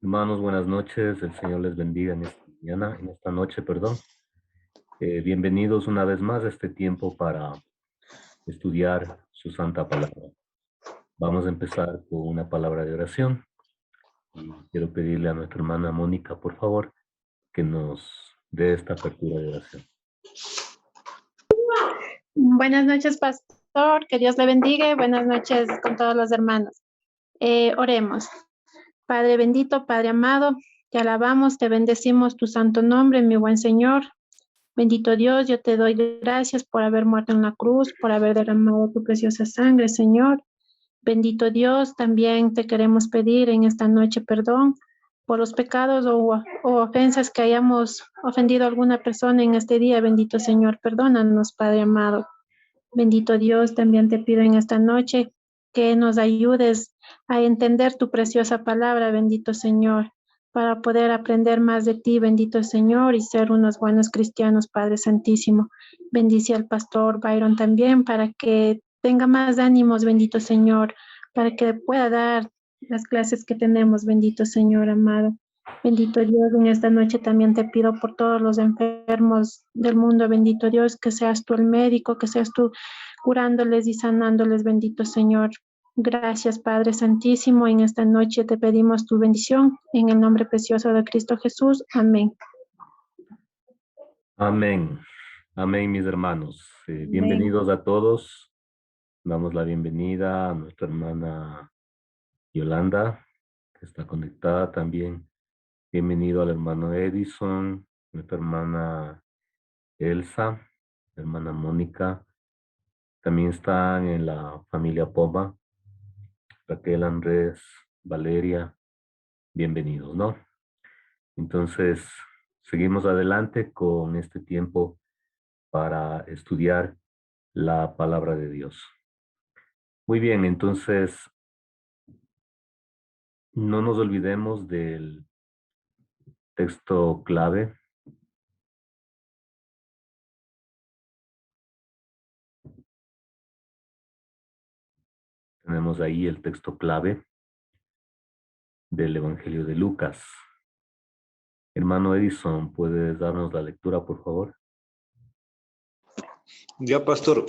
Hermanos, buenas noches. El Señor les bendiga en esta mañana, en esta noche, perdón. Bienvenidos una vez más a este tiempo para estudiar su santa palabra. Vamos a empezar con una palabra de oración y quiero pedirle a nuestra hermana Mónica, por favor, que nos dé esta apertura de oración. Buenas noches, pastor. Que Dios le bendiga. Buenas noches con todos los hermanos. Oremos. Padre bendito, Padre amado, te alabamos, te bendecimos tu santo nombre, mi buen Señor. Bendito Dios, yo te doy gracias por haber muerto en la cruz, por haber derramado tu preciosa sangre, Señor. Bendito Dios, también te queremos pedir en esta noche perdón por los pecados o ofensas que hayamos ofendido a alguna persona en este día. Bendito Señor, perdónanos, Padre amado. Bendito Dios, también te pido en esta noche que nos ayudes a entender tu preciosa palabra, bendito Señor, para poder aprender más de ti, bendito Señor, y ser unos buenos cristianos, Padre Santísimo. Bendice al pastor Byron también para que tenga más ánimos, bendito Señor, para que pueda dar las clases que tenemos, bendito Señor amado. Bendito Dios, en esta noche también te pido por todos los enfermos del mundo, bendito Dios, que seas tú el médico, que seas tú curándoles y sanándoles, bendito Señor. Gracias, Padre Santísimo. En esta noche te pedimos tu bendición. En el nombre precioso de Cristo Jesús. Amén. Amén. Amén, mis hermanos. Amén. Bienvenidos a todos. Damos la bienvenida a nuestra hermana Yolanda, que está conectada también. Bienvenido al hermano Edison, nuestra hermana Elsa, hermana Mónica. También están en la familia Poma, Raquel, Andrés, Valeria. Bienvenidos, ¿no? Entonces, seguimos adelante con este tiempo para estudiar la palabra de Dios. Muy bien, entonces, no nos olvidemos del texto clave. Tenemos ahí el texto clave del Evangelio de Lucas. Hermano Edison, ¿puedes darnos la lectura, por favor? Ya, pastor.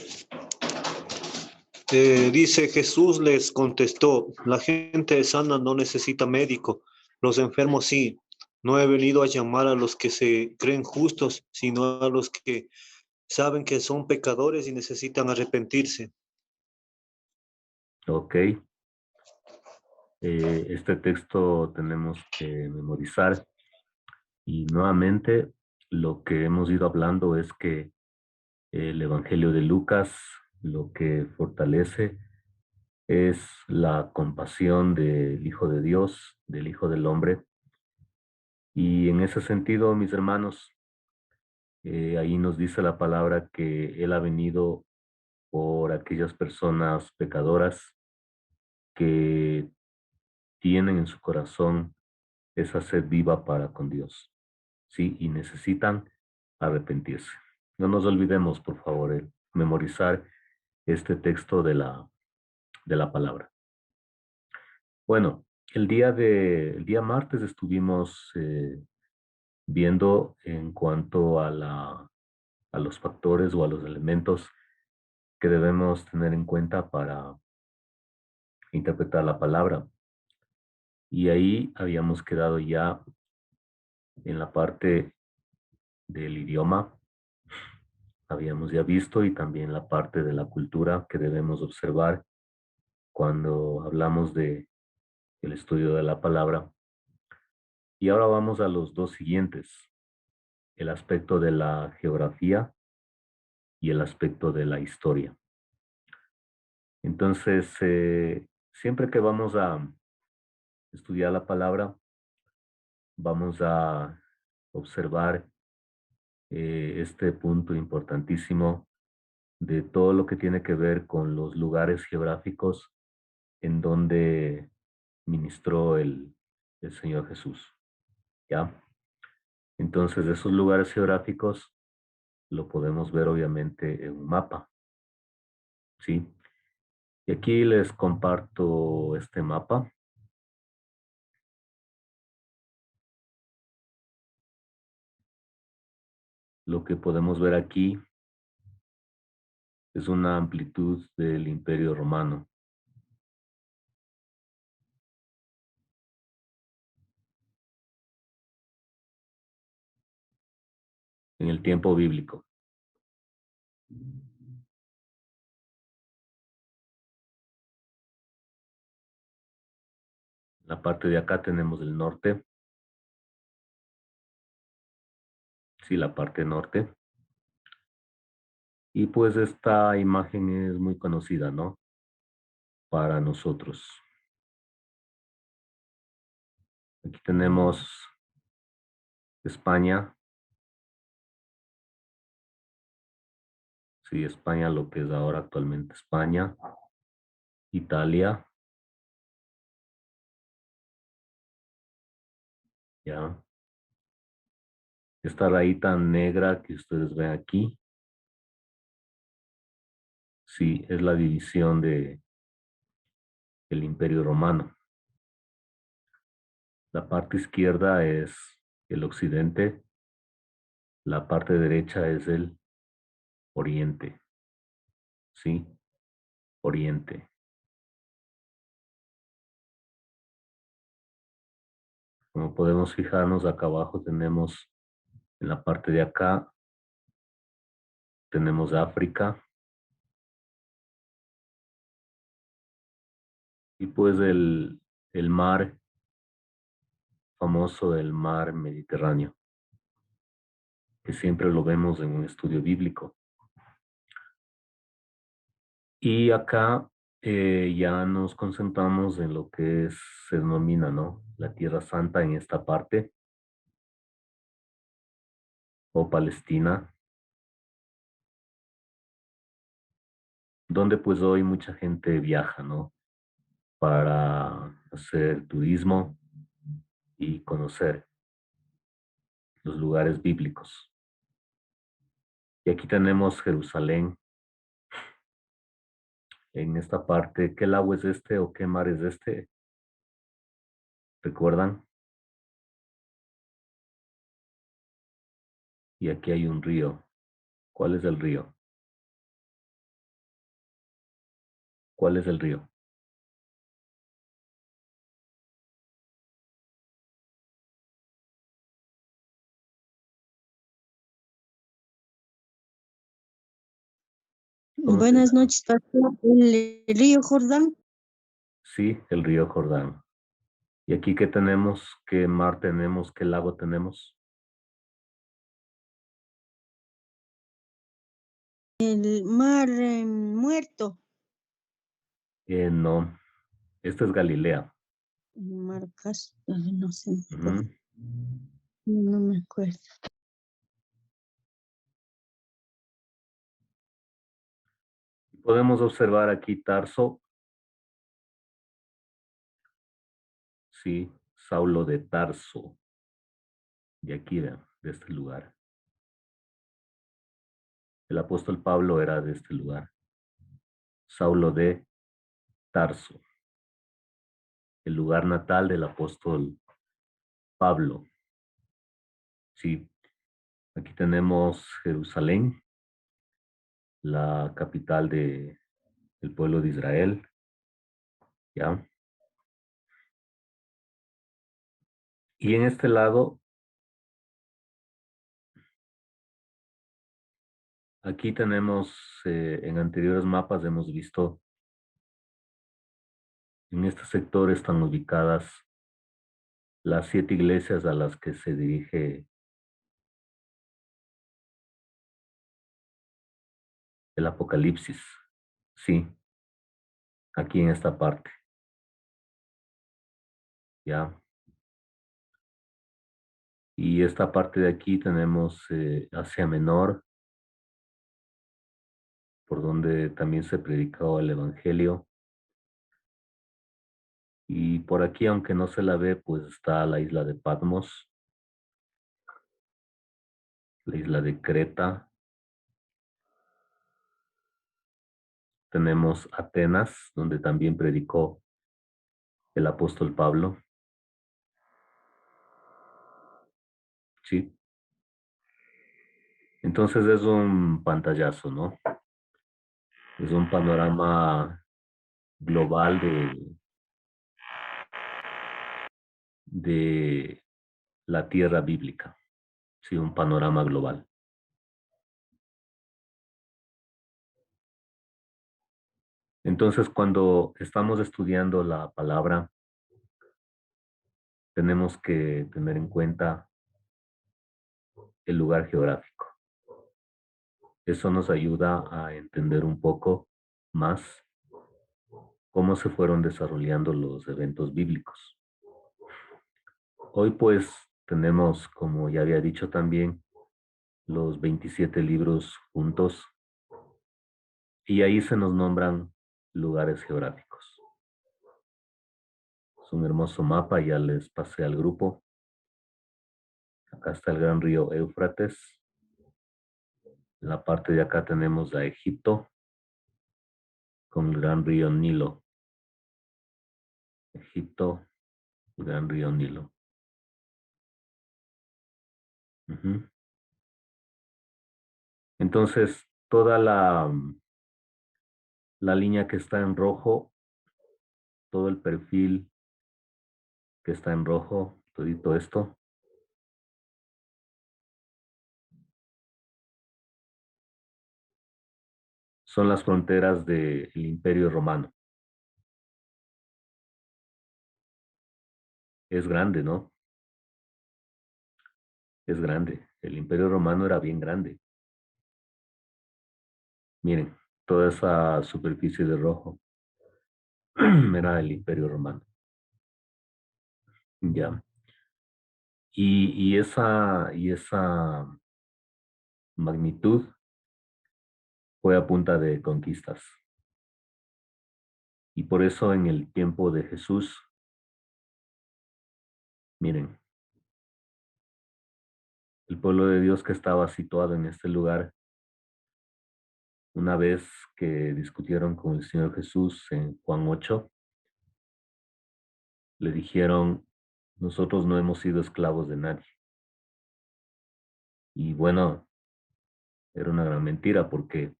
Dice, Jesús les contestó, la gente sana no necesita médico, los enfermos sí. No he venido a llamar a los que se creen justos, sino a los que saben que son pecadores y necesitan arrepentirse. Ok. Este texto tenemos que memorizar y nuevamente lo que hemos ido hablando es que el Evangelio de Lucas lo que fortalece es la compasión del Hijo de Dios, del Hijo del Hombre. Y en ese sentido, mis hermanos, ahí nos dice la palabra que Él ha venido por aquellas personas pecadoras que tienen en su corazón esa sed viva para con Dios, ¿sí? Y necesitan arrepentirse. No nos olvidemos, por favor, el memorizar este texto de la palabra. Bueno, el día martes estuvimos viendo en cuanto a a los factores o a los elementos que debemos tener en cuenta para interpretar la palabra. Y ahí habíamos quedado ya en la parte del idioma, habíamos ya visto, y también la parte de la cultura que debemos observar cuando hablamos de el estudio de la palabra. Y ahora vamos a los dos siguientes, el aspecto de la geografía y el aspecto de la historia. Entonces, siempre que vamos a estudiar la palabra, vamos a observar este punto importantísimo de todo lo que tiene que ver con los lugares geográficos en donde ministró el Señor Jesús. ¿Ya? Entonces, esos lugares geográficos lo podemos ver obviamente en un mapa, ¿sí? Y aquí les comparto este mapa. lo que podemos ver aquí es una amplitud del Imperio Romano. En el tiempo bíblico. La parte de acá tenemos el norte. Sí, la parte norte. Y pues esta imagen es muy conocida, ¿no? Para nosotros. Aquí tenemos España. Sí, España, lo que es ahora actualmente España. Italia. Ya. Esta rayita negra que ustedes ven aquí. Sí, es la división del Imperio Romano. La parte izquierda es el occidente. La parte derecha es el oriente. Sí, oriente. Como podemos fijarnos, acá abajo tenemos, en la parte de acá, tenemos África. Y pues el mar famoso, el mar Mediterráneo, que siempre lo vemos en un estudio bíblico. Y acá ya nos concentramos en lo que se denomina, ¿no? La Tierra Santa en esta parte, o Palestina, donde pues hoy mucha gente viaja, ¿no? Para hacer turismo y conocer los lugares bíblicos. Y aquí tenemos Jerusalén. En esta parte, ¿qué lago es este o qué mar es este? ¿Recuerdan? Y aquí hay un río. ¿Cuál es el río? ¿Cuál es el río? ¿Cómo se Buenas llama? noches, pastor. El río Jordán, Sí, el río Jordán. ¿Y aquí qué tenemos? ¿Qué mar tenemos? ¿Qué lago tenemos? el mar muerto, No, esta es Galilea. el mar Caspio, no sé, Ujú. no me acuerdo. Podemos observar aquí Tarso. Sí, Saulo de Tarso. De aquí, vean, de este lugar. El apóstol Pablo era de este lugar. Saulo de Tarso, el lugar natal del apóstol Pablo. Sí, aquí tenemos Jerusalén, la capital del pueblo de Israel. ¿Ya? Y en este lado, aquí tenemos, en anteriores mapas hemos visto, en este sector están ubicadas las 7 iglesias a las que se dirige el Apocalipsis. Sí, aquí en esta parte. ¿Ya? Y esta parte de aquí tenemos Asia Menor, por donde también se predicó el Evangelio. Y por aquí, aunque no se la ve, pues está la isla de Patmos, la isla de Creta. Tenemos Atenas, donde también predicó el apóstol Pablo. Sí. Entonces es un pantallazo, ¿no? Es un panorama global de la tierra bíblica. Sí, un panorama global. Entonces, cuando estamos estudiando la palabra, tenemos que tener en cuenta el lugar geográfico. Eso nos ayuda a entender un poco más cómo se fueron desarrollando los eventos bíblicos. Hoy pues tenemos, como ya había dicho también, los 27 libros juntos y ahí se nos nombran lugares geográficos. Es un hermoso mapa, ya les pasé al grupo. Acá está el gran río Éufrates. En la parte de acá tenemos a Egipto con el gran río Nilo. Egipto, el gran río Nilo. Ujú. Entonces, toda la línea que está en rojo, todo el perfil que está en rojo, todito esto, son las fronteras del Imperio Romano. Es grande, ¿no? Es grande. El Imperio Romano era bien grande. Miren, toda esa superficie de rojo era el Imperio Romano. Ya. Y esa magnitud fue a punta de conquistas. Y por eso en el tiempo de Jesús, miren, el pueblo de Dios que estaba situado en este lugar, una vez que discutieron con el Señor Jesús en Juan 8, le dijeron, nosotros no hemos sido esclavos de nadie. Y bueno, era una gran mentira porque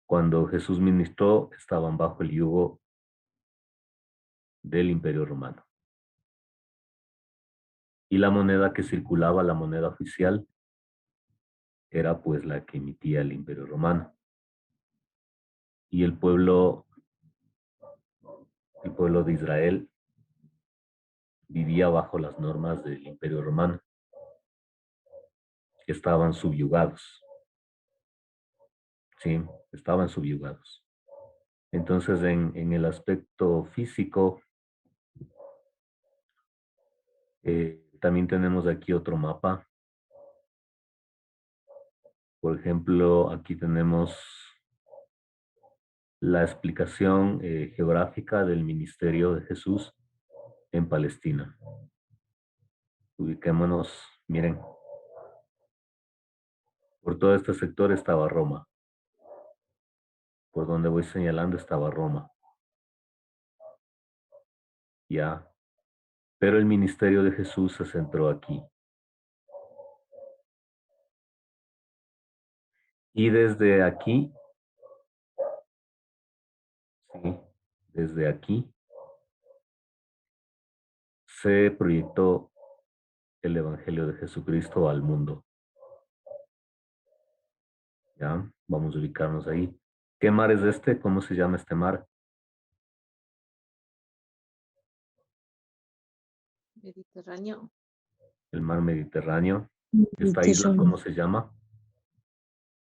cuando Jesús ministró estaban bajo el yugo del Imperio Romano. Y la moneda que circulaba, la moneda oficial, era pues la que emitía el Imperio Romano. Y el pueblo de Israel vivía bajo las normas del Imperio Romano. Estaban subyugados. Sí, estaban subyugados. Entonces, en el aspecto físico, también tenemos aquí otro mapa. Por ejemplo, aquí tenemos la explicación geográfica del ministerio de Jesús en Palestina. Ubiquémonos, miren, por todo este sector estaba Roma. Por donde voy señalando estaba Roma. Ya. Pero el ministerio de Jesús se centró aquí. Y desde aquí, sí, desde aquí, se proyectó el Evangelio de Jesucristo al mundo. Ya, vamos a ubicarnos ahí. ¿Qué mar es este? ¿Cómo se llama este mar? Mediterráneo. El mar Mediterráneo. ¿Esta isla cómo se llama?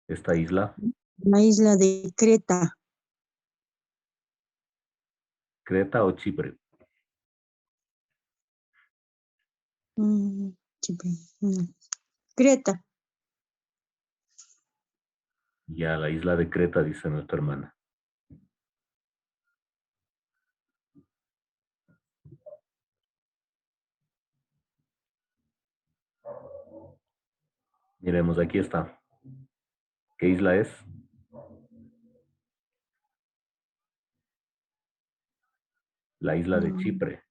Esta isla. La isla de Creta. ¿Creta o Chipre? Chipre, no. Creta. Ya, la isla de Creta, dice nuestra hermana. Miremos, aquí está. ¿Qué isla es? La isla de Chipre.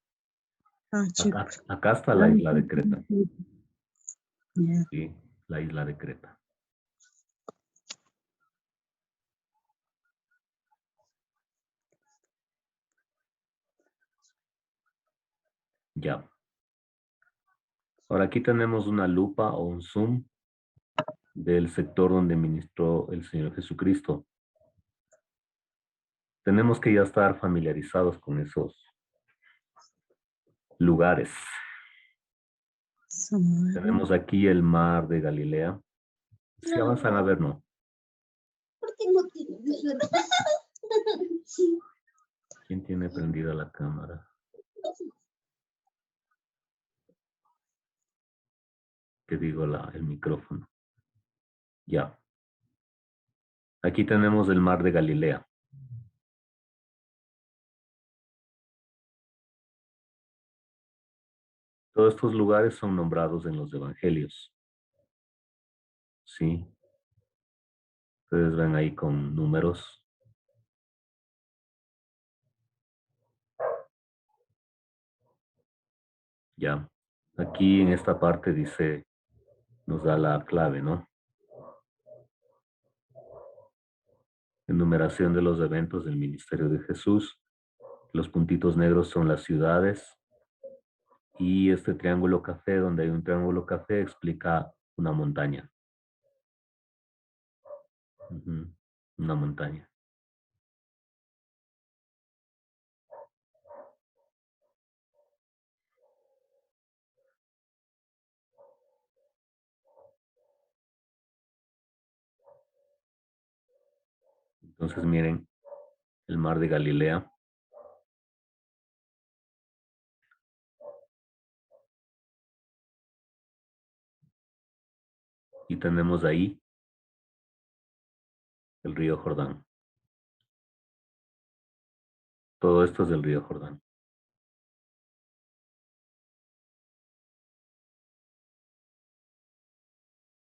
Chipre. Acá está la isla de Creta. Ya. Sí, la isla de Creta. Ya. Ahora aquí tenemos una lupa o un zoom del sector donde ministró el Señor Jesucristo. Tenemos que ya estar familiarizados con esos lugares. Tenemos aquí el mar de Galilea. Si avanzan a ver, no. ¿Quién tiene prendida la cámara? ¿Qué digo el micrófono? Ya. Aquí tenemos el mar de Galilea. Todos estos lugares son nombrados en los evangelios. Sí. Ustedes ven ahí con números. Ya. Aquí en esta parte dice, nos da la clave, ¿no? Enumeración de los eventos del ministerio de Jesús. Los puntitos negros son las ciudades. Y este triángulo café, donde hay un triángulo café, explica una montaña. Una montaña. Entonces miren, el mar de Galilea. Y tenemos ahí el río Jordán. Todo esto es del río Jordán.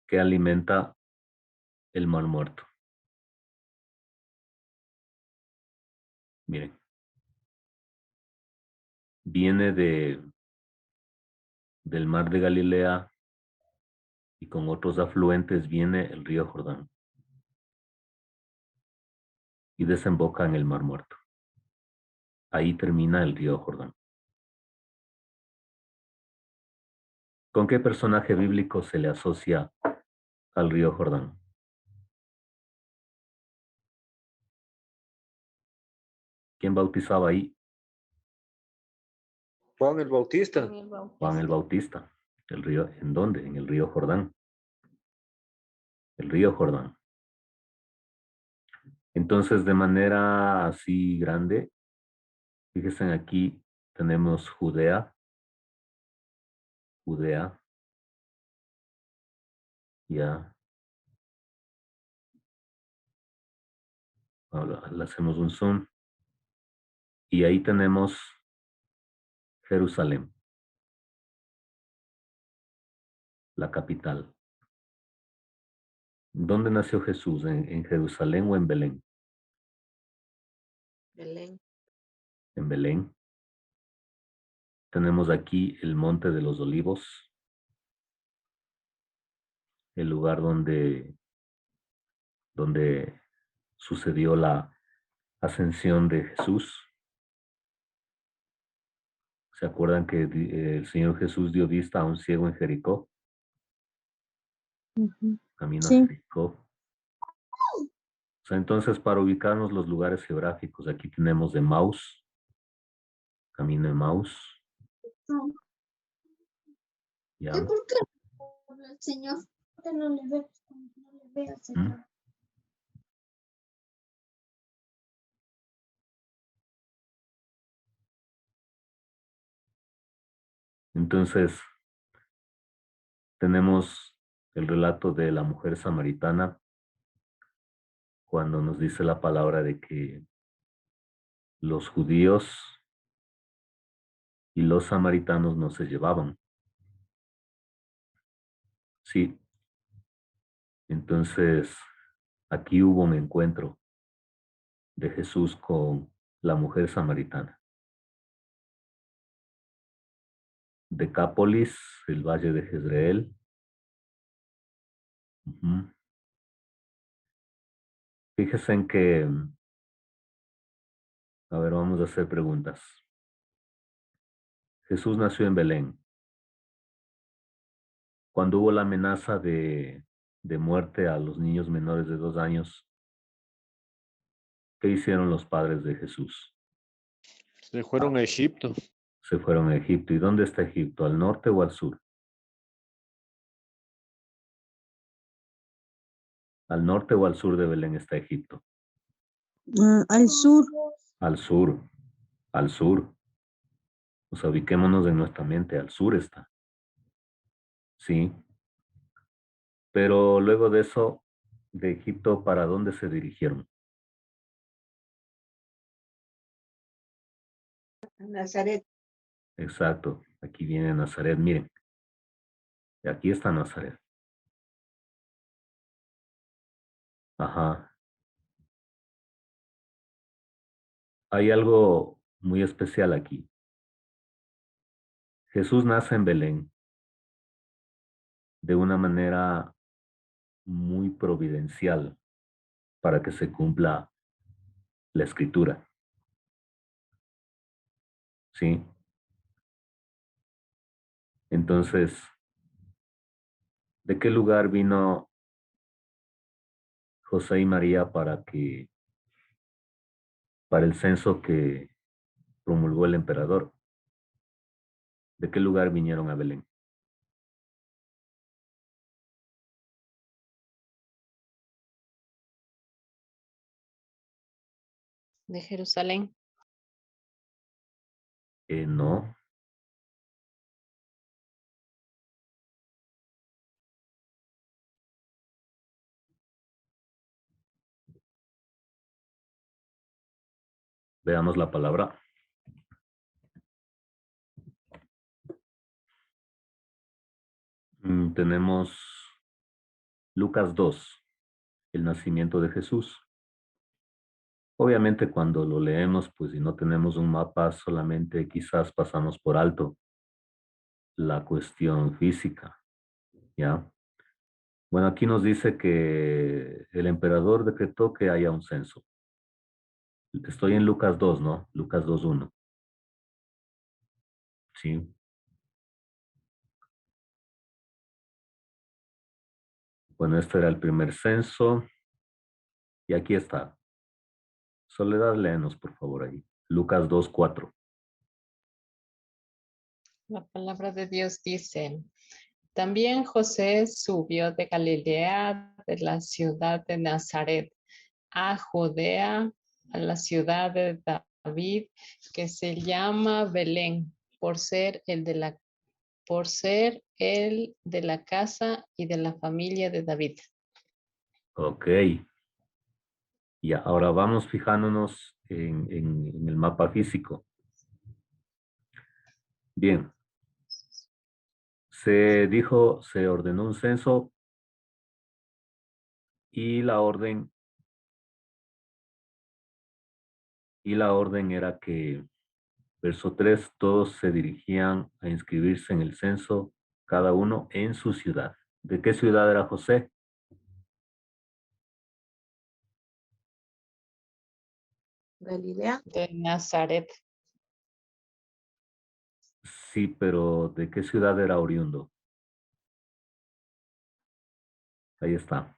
Que alimenta el mar muerto. Miren. Viene del mar de Galilea y con otros afluentes viene el río Jordán. Y desemboca en el mar muerto. Ahí termina el río Jordán. ¿Con qué personaje bíblico se le asocia al río Jordán? ¿Quién bautizaba ahí? Juan el Bautista. Juan el Bautista. ¿El río? ¿En dónde? En el río Jordán. El río Jordán. Entonces, de manera así grande, fíjense aquí, tenemos Judea. Judea. Ya. Ahora le hacemos un zoom. Y ahí tenemos Jerusalén, la capital. ¿Dónde nació Jesús? ¿En Jerusalén o en Belén? Belén. En Belén. Tenemos aquí el Monte de los Olivos, el lugar donde sucedió la ascensión de Jesús. ¿Se acuerdan que el Señor Jesús dio vista a un ciego en Jericó? Camino a Sí. Jericó. O sea, entonces, para ubicarnos los lugares geográficos, aquí tenemos Emaús, camino de Emaús. Ya. ¿Por qué el Señor? No le veo, Señor. Entonces, tenemos el relato de la mujer samaritana cuando nos dice la palabra de que los judíos y los samaritanos no se llevaban. Sí. Entonces, aquí hubo un encuentro de Jesús con la mujer samaritana. Decápolis, el valle de Jezreel, Ujú. Fíjense en que, a ver, vamos a hacer preguntas. Jesús nació en Belén. Cuando hubo la amenaza de muerte a los niños menores de 2 años, ¿qué hicieron los padres de Jesús? Se fueron a Egipto. Se fueron a Egipto. ¿Y dónde está Egipto? ¿Al norte o al sur? ¿Al norte o al sur de Belén está Egipto? Al sur. Al sur, al sur. O sea, ubiquémonos en nuestra mente, al sur está. Sí. Pero luego de eso, de Egipto, ¿para dónde se dirigieron? Nazaret. Exacto. Aquí viene Nazaret, miren. Y aquí está Nazaret. Ajá. Hay algo muy especial aquí. Jesús nace en Belén de una manera muy providencial para que se cumpla la escritura. ¿Sí? Entonces, ¿de qué lugar vino José y María para el censo que promulgó el emperador? ¿De qué lugar vinieron a Belén? De Jerusalén. No. Veamos la palabra. Tenemos Lucas 2, el nacimiento de Jesús. Obviamente cuando lo leemos, pues si no tenemos un mapa, solamente quizás pasamos por alto la cuestión física, ¿ya? Bueno, aquí nos dice que el emperador decretó que haya un censo. Estoy en Lucas 2, ¿no? Lucas 2:1. Sí. Bueno, este era el primer censo. Y aquí está. Soledad, léenos, por favor, ahí. Lucas 2:4. La palabra de Dios dice, también José subió de Galilea, de la ciudad de Nazaret, a Judea, a la ciudad de David, que se llama Belén, por ser el de la casa y de la familia de David. Ok. Y ahora vamos fijándonos en el mapa físico. Bien. Se ordenó un censo y la orden era que, verso 3, todos se dirigían a inscribirse en el censo, cada uno en su ciudad. ¿De qué ciudad era José? Galilea. De Nazaret. Sí, pero ¿de qué ciudad era oriundo? Ahí está.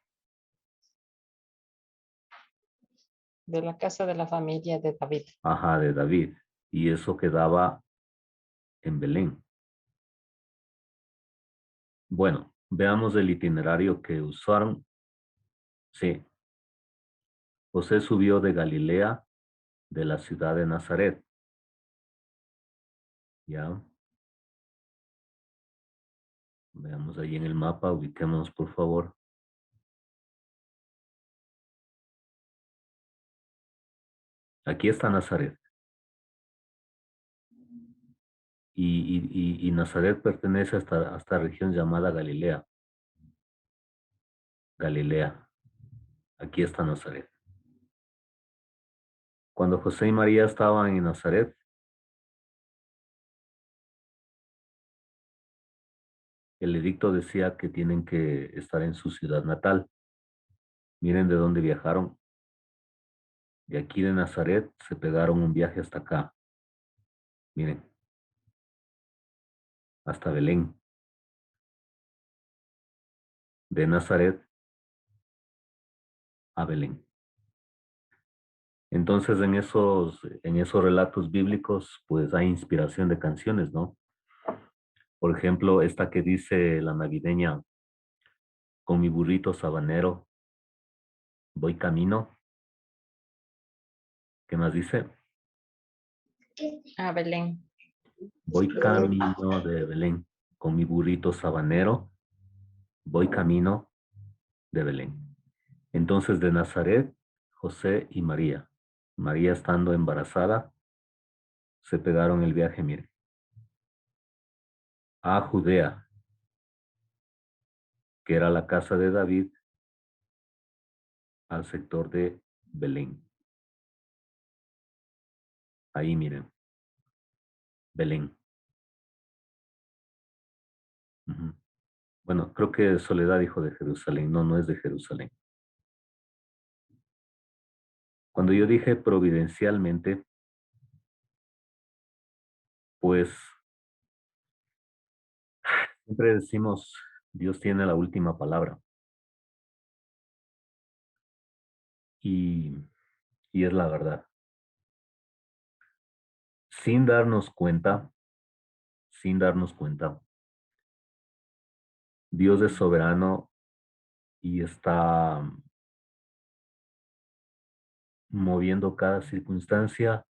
De la casa de la familia de David. Ajá, de David. Y eso quedaba en Belén. Bueno, veamos el itinerario que usaron. Sí. José subió de Galilea, de la ciudad de Nazaret. ¿Ya? Veamos ahí en el mapa, ubiquémonos por favor. Aquí está Nazaret. Y Nazaret pertenece a esta región llamada Galilea. Galilea. Aquí está Nazaret. Cuando José y María estaban en Nazaret, el edicto decía que tienen que estar en su ciudad natal. Miren de dónde viajaron. De aquí de Nazaret se pegaron un viaje hasta acá. Miren, hasta Belén. De Nazaret a Belén. Entonces, en esos relatos bíblicos, pues hay inspiración de canciones, ¿no? Por ejemplo, esta que dice la navideña, con mi burrito sabanero, voy camino. ¿Qué más dice? A Belén. Voy camino de Belén. Con mi burrito sabanero, voy camino de Belén. Entonces, de Nazaret, José y María. María estando embarazada, se pegaron el viaje, miren, a Judea, que era la casa de David, al sector de Belén. Ahí miren, Belén. Ujú. Bueno, creo que Soledad dijo de Jerusalén. No, no es de Jerusalén. Cuando yo dije providencialmente, pues siempre decimos, Dios tiene la última palabra. Y es la verdad. Sin darnos cuenta, Dios es soberano y está moviendo cada circunstancia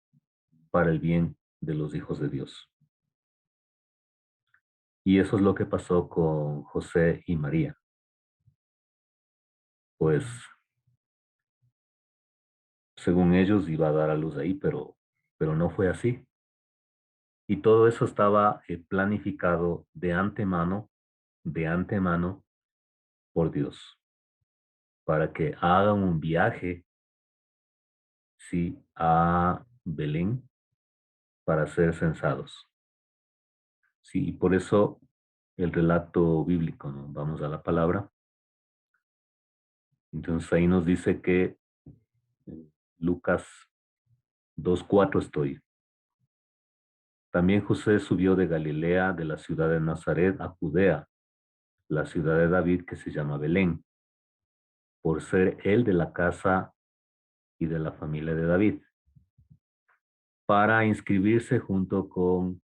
para el bien de los hijos de Dios. Y eso es lo que pasó con José y María. Pues, según ellos iba a dar a luz ahí, pero no fue así. Y todo eso estaba planificado de antemano por Dios, para que hagan un viaje, sí, a Belén para ser censados. Sí, y por eso el relato bíblico, ¿no? Vamos a la palabra. Entonces ahí nos dice que en Lucas 2:4 estoy. También José subió de Galilea, de la ciudad de Nazaret, a Judea, la ciudad de David que se llama Belén, por ser él de la casa y de la familia de David, para inscribirse junto con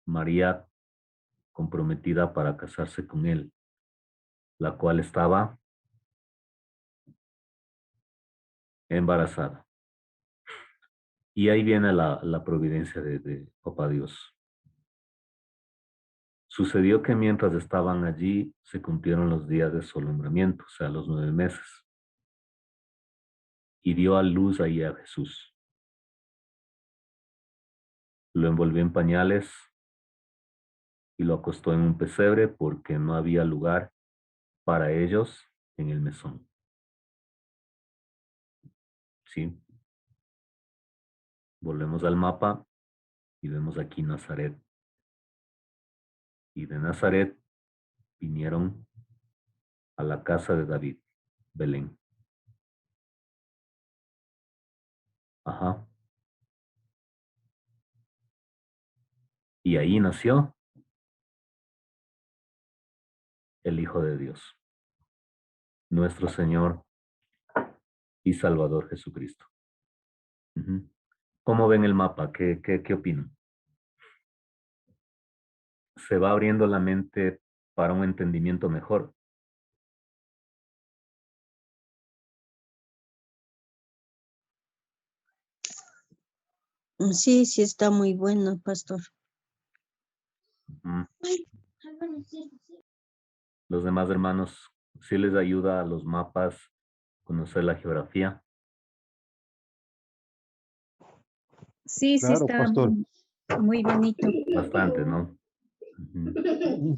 María, comprometida para casarse con él, la cual estaba embarazada. Y ahí viene la providencia de Papá Dios. Sucedió que mientras estaban allí, se cumplieron los días de su alumbramiento, o sea, los 9 meses. Y dio a luz ahí a Jesús. Lo envolvió en pañales y lo acostó en un pesebre porque no había lugar para ellos en el mesón. ¿Sí? Volvemos al mapa y vemos aquí Nazaret. Y de Nazaret vinieron a la casa de David, Belén. Ajá. Y ahí nació el Hijo de Dios, nuestro Señor y Salvador Jesucristo. Ujú. ¿Cómo ven el mapa? ¿Qué opinan? Se va abriendo la mente para un entendimiento mejor. Sí, sí está muy bueno, pastor. Ujú. Los demás hermanos, ¿sí les ayuda a los mapas conocer la geografía? Sí, sí Claro, está pastor. muy bonito. Bastante, ¿no? Ujú.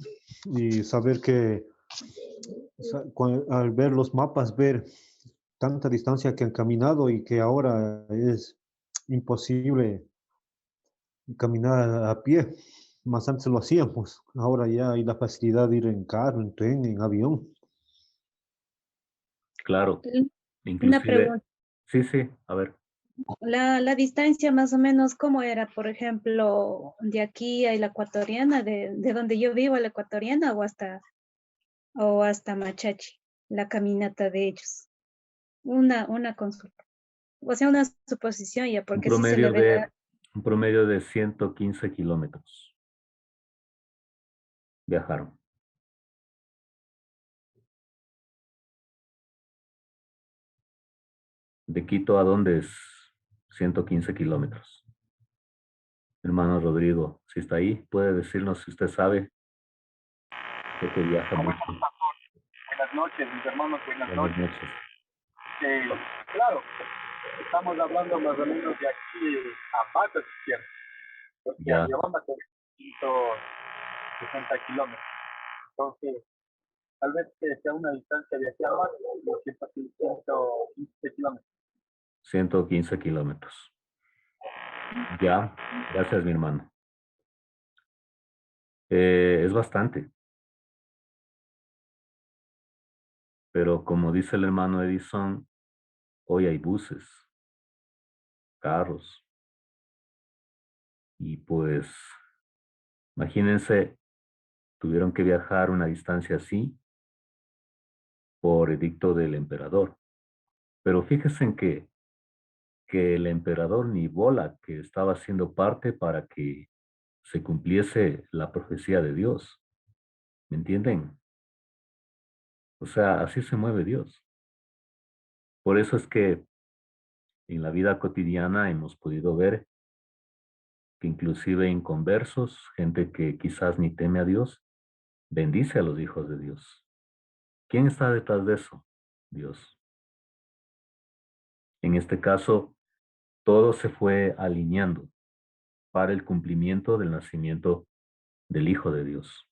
Y saber que al ver los mapas, ver tanta distancia que han caminado y que ahora es imposible caminar a pie. más antes lo hacíamos. Ahora ya hay la facilidad de ir en carro, en tren, en avión. Claro, Una inclusive, pregunta. sí, sí, a ver, La distancia más o menos, ¿cómo era? Por ejemplo, de aquí a la ecuatoriana, de donde yo vivo a la ecuatoriana o hasta Machachi, la caminata de ellos. Una consulta. O sea, una suposición ya, un porque sí se le promedio ve de, un promedio de 115 kilómetros viajaron. ¿De Quito a dónde es 115 kilómetros? Hermano Rodrigo, si está ahí, puede decirnos si usted sabe de que viaja mucho. Buenas noches, mis hermanos, buenas Buenas noches. noches. Claro, estamos hablando más o menos de aquí a Patas, ¿cierto? Porque a Ya, Riobamba son 160 kilómetros. Entonces, tal vez que sea una distancia de aquí a Patas, de 115 kilómetros. 115 kilómetros. Ya, gracias, mi hermano. Es bastante, pero como dice el hermano Edison, hoy hay buses, carros, y pues, imagínense, tuvieron que viajar una distancia así por edicto del emperador. Pero fíjense en que el emperador ni bola que estaba haciendo parte para que se cumpliese la profecía de Dios. ¿Me entienden? O sea, así se mueve Dios. Por eso es que en la vida cotidiana hemos podido ver que inclusive inconversos, gente que quizás ni teme a Dios, bendice a los hijos de Dios. ¿Quién está detrás de eso? Dios. En este caso, todo se fue alineando para el cumplimiento del nacimiento del Hijo de Dios.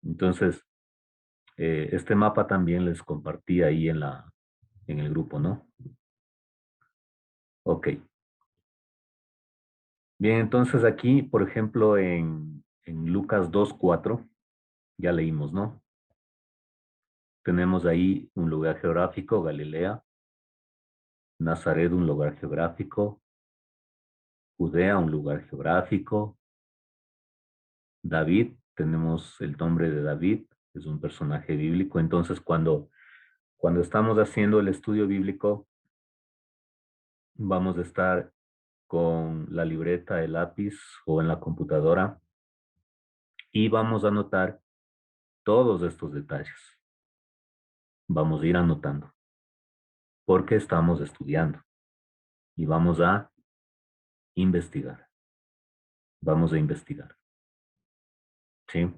Entonces, este mapa también les compartí ahí en el grupo, ¿no? Ok. Bien, entonces aquí, por ejemplo, en Lucas 2:4, ya leímos, ¿no? Tenemos ahí un lugar geográfico, Galilea, Nazaret, un lugar geográfico, Judea, un lugar geográfico, David, tenemos el nombre de David, es un personaje bíblico. Entonces, cuando estamos haciendo el estudio bíblico, vamos a estar con la libreta, el lápiz o en la computadora y vamos a anotar todos estos detalles. Vamos a ir anotando porque estamos estudiando y vamos a investigar. Vamos a investigar. ¿Sí?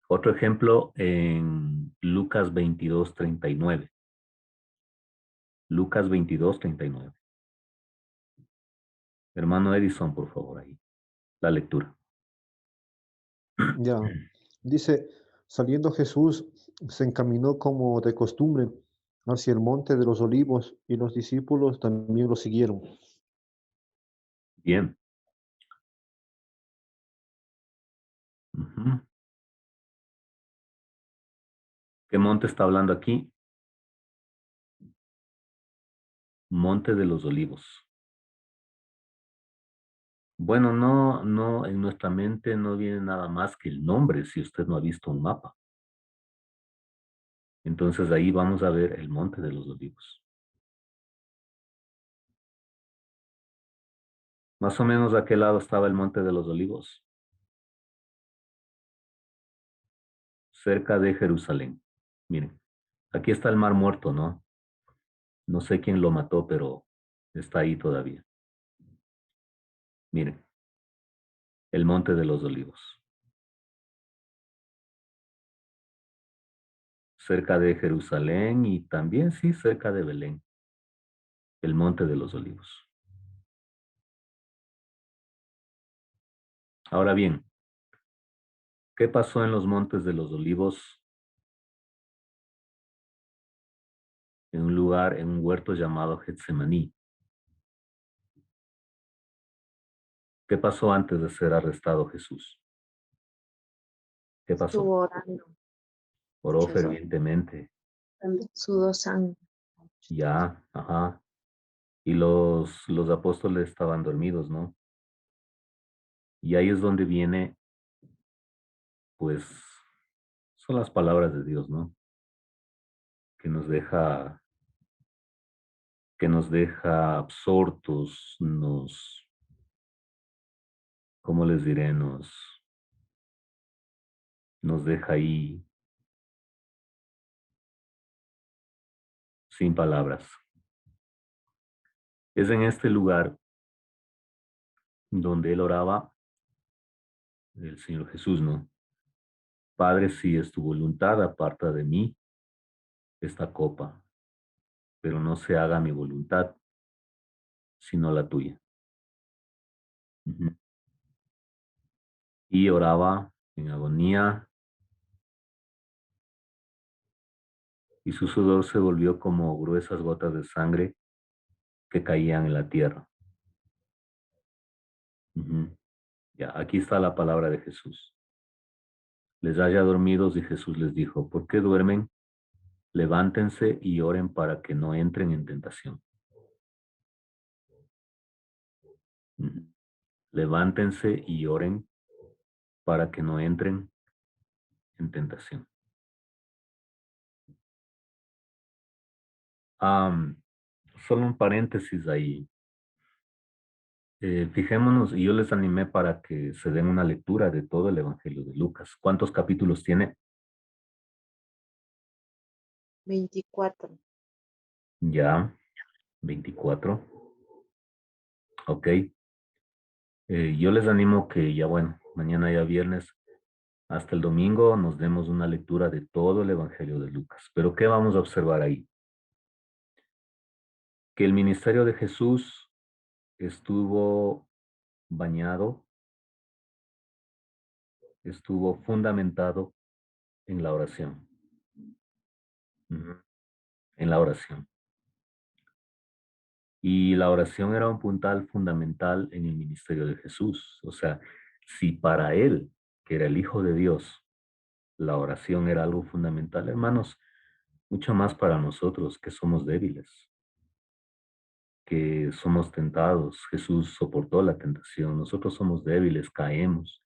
Otro ejemplo en Lucas 22:39. Lucas 22:39. Hermano Edison, por favor, ahí. La lectura. Ya. Dice, saliendo Jesús, se encaminó como de costumbre hacia el monte de los olivos y los discípulos también lo siguieron. Bien. Ujú. ¿Qué monte está hablando aquí? Monte de los Olivos. Bueno, no, en nuestra mente no viene nada más que el nombre si usted no ha visto un mapa. Entonces ahí vamos a ver el Monte de los Olivos. Más o menos a qué lado estaba el Monte de los Olivos. Cerca de Jerusalén. Miren, aquí está el Mar Muerto, ¿no? No sé quién lo mató, pero está ahí todavía. Miren, el Monte de los Olivos. Cerca de Jerusalén y también sí cerca de Belén. El Monte de los Olivos. Ahora bien, ¿qué pasó en los Montes de los Olivos? En un lugar, en un huerto llamado Getsemaní. ¿Qué pasó antes de ser arrestado Jesús? ¿Qué pasó? Estuvo orando, Oró rezó, fervientemente. sudó sangre. Ya, ajá. Y los apóstoles estaban dormidos, ¿no? Y ahí es donde viene, pues, son las palabras de Dios, ¿no? Que nos deja absortos, ¿cómo les diré? Nos deja ahí sin palabras. Es en este lugar donde él oraba, el Señor Jesús, ¿no? Padre, si es tu voluntad, aparta de mí esta copa, pero no se haga mi voluntad, sino la tuya. Ujú. Y oraba en agonía, y su sudor se volvió como gruesas gotas de sangre que caían en la tierra. Ujú. Ya, aquí está la palabra de Jesús. Les haya dormidos y Jesús les dijo, ¿por qué duermen? Levántense y oren para que no entren en tentación. Ujú. Levántense y oren para que no entren en tentación. Am, Solo un paréntesis ahí. Fijémonos, y yo les animé para que se den una lectura de todo el Evangelio de Lucas. ¿Cuántos capítulos tiene? 24. Ya, 24. Ok. Yo les animo que ya, bueno, mañana ya viernes, hasta el domingo nos demos una lectura de todo el Evangelio de Lucas. Pero ¿qué vamos a observar ahí? Que el ministerio de Jesús estuvo bañado, estuvo fundamentado en la oración. Ujú. En la oración. Y la oración era un puntal fundamental en el ministerio de Jesús. O sea, si para él, que era el Hijo de Dios, la oración era algo fundamental, hermanos, mucho más para nosotros que somos débiles, que somos tentados. Jesús soportó la tentación. Nosotros somos débiles, caemos.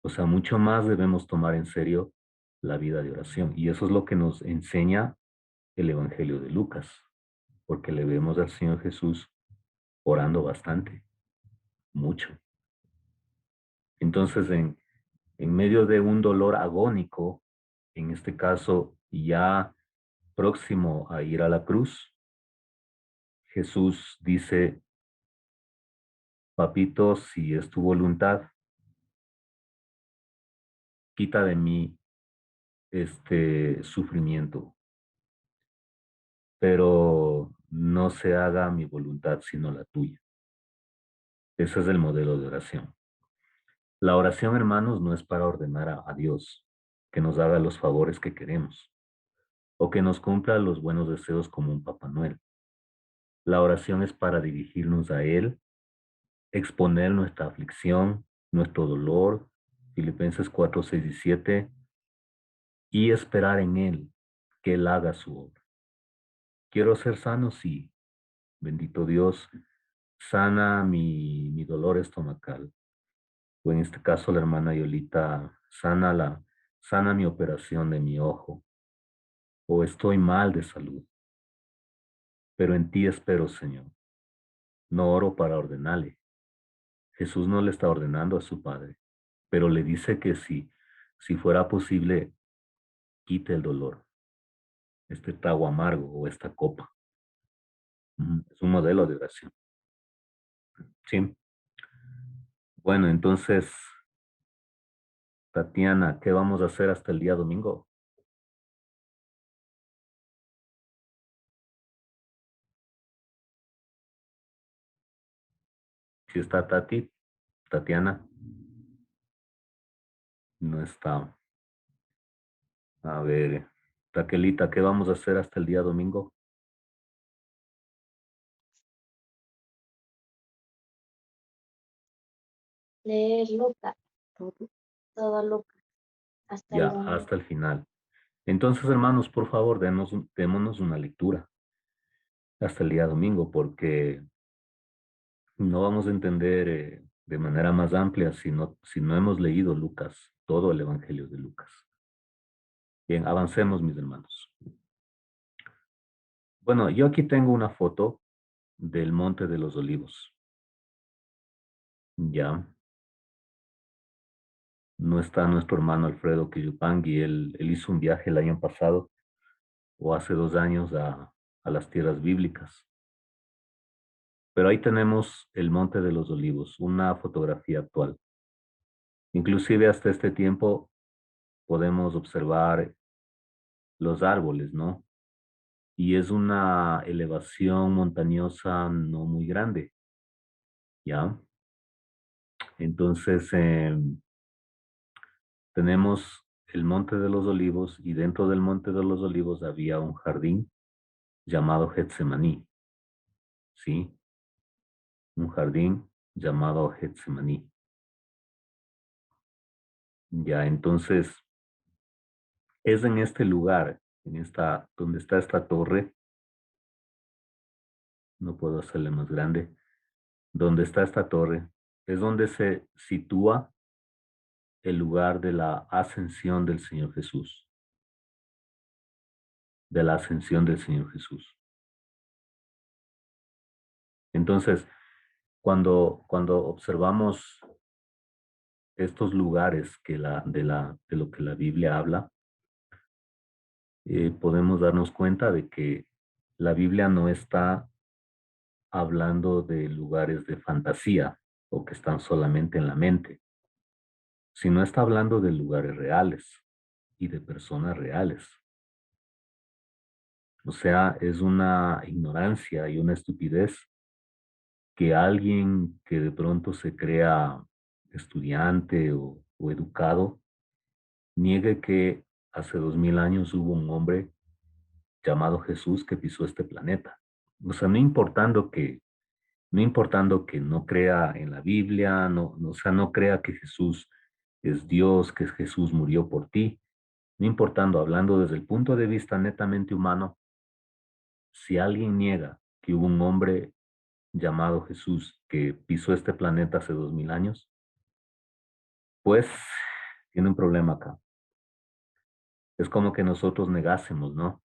O sea, mucho más debemos tomar en serio la vida de oración. Y eso es lo que nos enseña el Evangelio de Lucas, porque le vemos al Señor Jesús orando bastante, mucho. Entonces, en medio de un dolor agónico, en este caso ya próximo a ir a la cruz, Jesús dice, papito, si es tu voluntad, quita de mí este sufrimiento, pero no se haga mi voluntad sino la tuya. Ese es el modelo de oración. La oración, hermanos, no es para ordenar a Dios que nos haga los favores que queremos o que nos cumpla los buenos deseos como un Papá Noel. La oración es para dirigirnos a Él, exponer nuestra aflicción, nuestro dolor, Filipenses 4, 6 y 7, y esperar en Él que Él haga su obra. Quiero ser sano, sí. Bendito Dios, sana mi dolor estomacal. O en este caso la hermana Yolita, sana mi operación de mi ojo. O estoy mal de salud. Pero en ti espero, Señor. No oro para ordenarle. Jesús no le está ordenando a su Padre, pero le dice que si fuera posible, quite el dolor, este trago amargo o esta copa. Es un modelo de oración. Sí. Bueno, entonces, Tatiana, ¿qué vamos a hacer hasta el día domingo? Si está Tatiana, no está. A ver, Raquelita, ¿qué vamos a hacer hasta el día domingo? leer Lucas, todo Lucas, hasta Ya, el 1. hasta el final. Entonces, hermanos, por favor, démonos una lectura hasta el día domingo, porque no vamos a entender de manera más amplia si no hemos leído Lucas, todo el Evangelio de Lucas. Bien, avancemos, mis hermanos. Bueno, yo aquí tengo una foto del Monte de los Olivos. Ya. No está nuestro hermano Alfredo Quillupangui. Él hizo un viaje el año pasado o hace 2 años a las tierras bíblicas. Pero ahí tenemos el Monte de los Olivos, una fotografía actual. Inclusive hasta este tiempo podemos observar los árboles, ¿no? Y es una elevación montañosa no muy grande, ¿ya? Entonces, tenemos el Monte de los Olivos y dentro del Monte de los Olivos había un jardín llamado Getsemaní, ¿sí? Un jardín llamado Getsemaní. Ya, entonces, es en este lugar, donde está esta torre, no puedo hacerle más grande, donde está esta torre, es donde se sitúa el lugar de la ascensión del Señor Jesús, de la ascensión del Señor Jesús. Entonces, cuando observamos estos lugares de lo que la Biblia habla, podemos darnos cuenta de que la Biblia no está hablando de lugares de fantasía o que están solamente en la mente, sino está hablando de lugares reales y de personas reales. O sea, es una ignorancia y una estupidez que alguien que de pronto se crea estudiante o educado niegue que hace 2000 años hubo un hombre llamado Jesús que pisó este planeta. O sea, no importando que no crea en la Biblia, o sea, no crea que Jesús es Dios, que Jesús murió por ti, no importando, hablando desde el punto de vista netamente humano, si alguien niega que hubo un hombre llamado Jesús que pisó este planeta hace 2000 años, pues tiene un problema acá. Es como que nosotros negásemos, ¿no?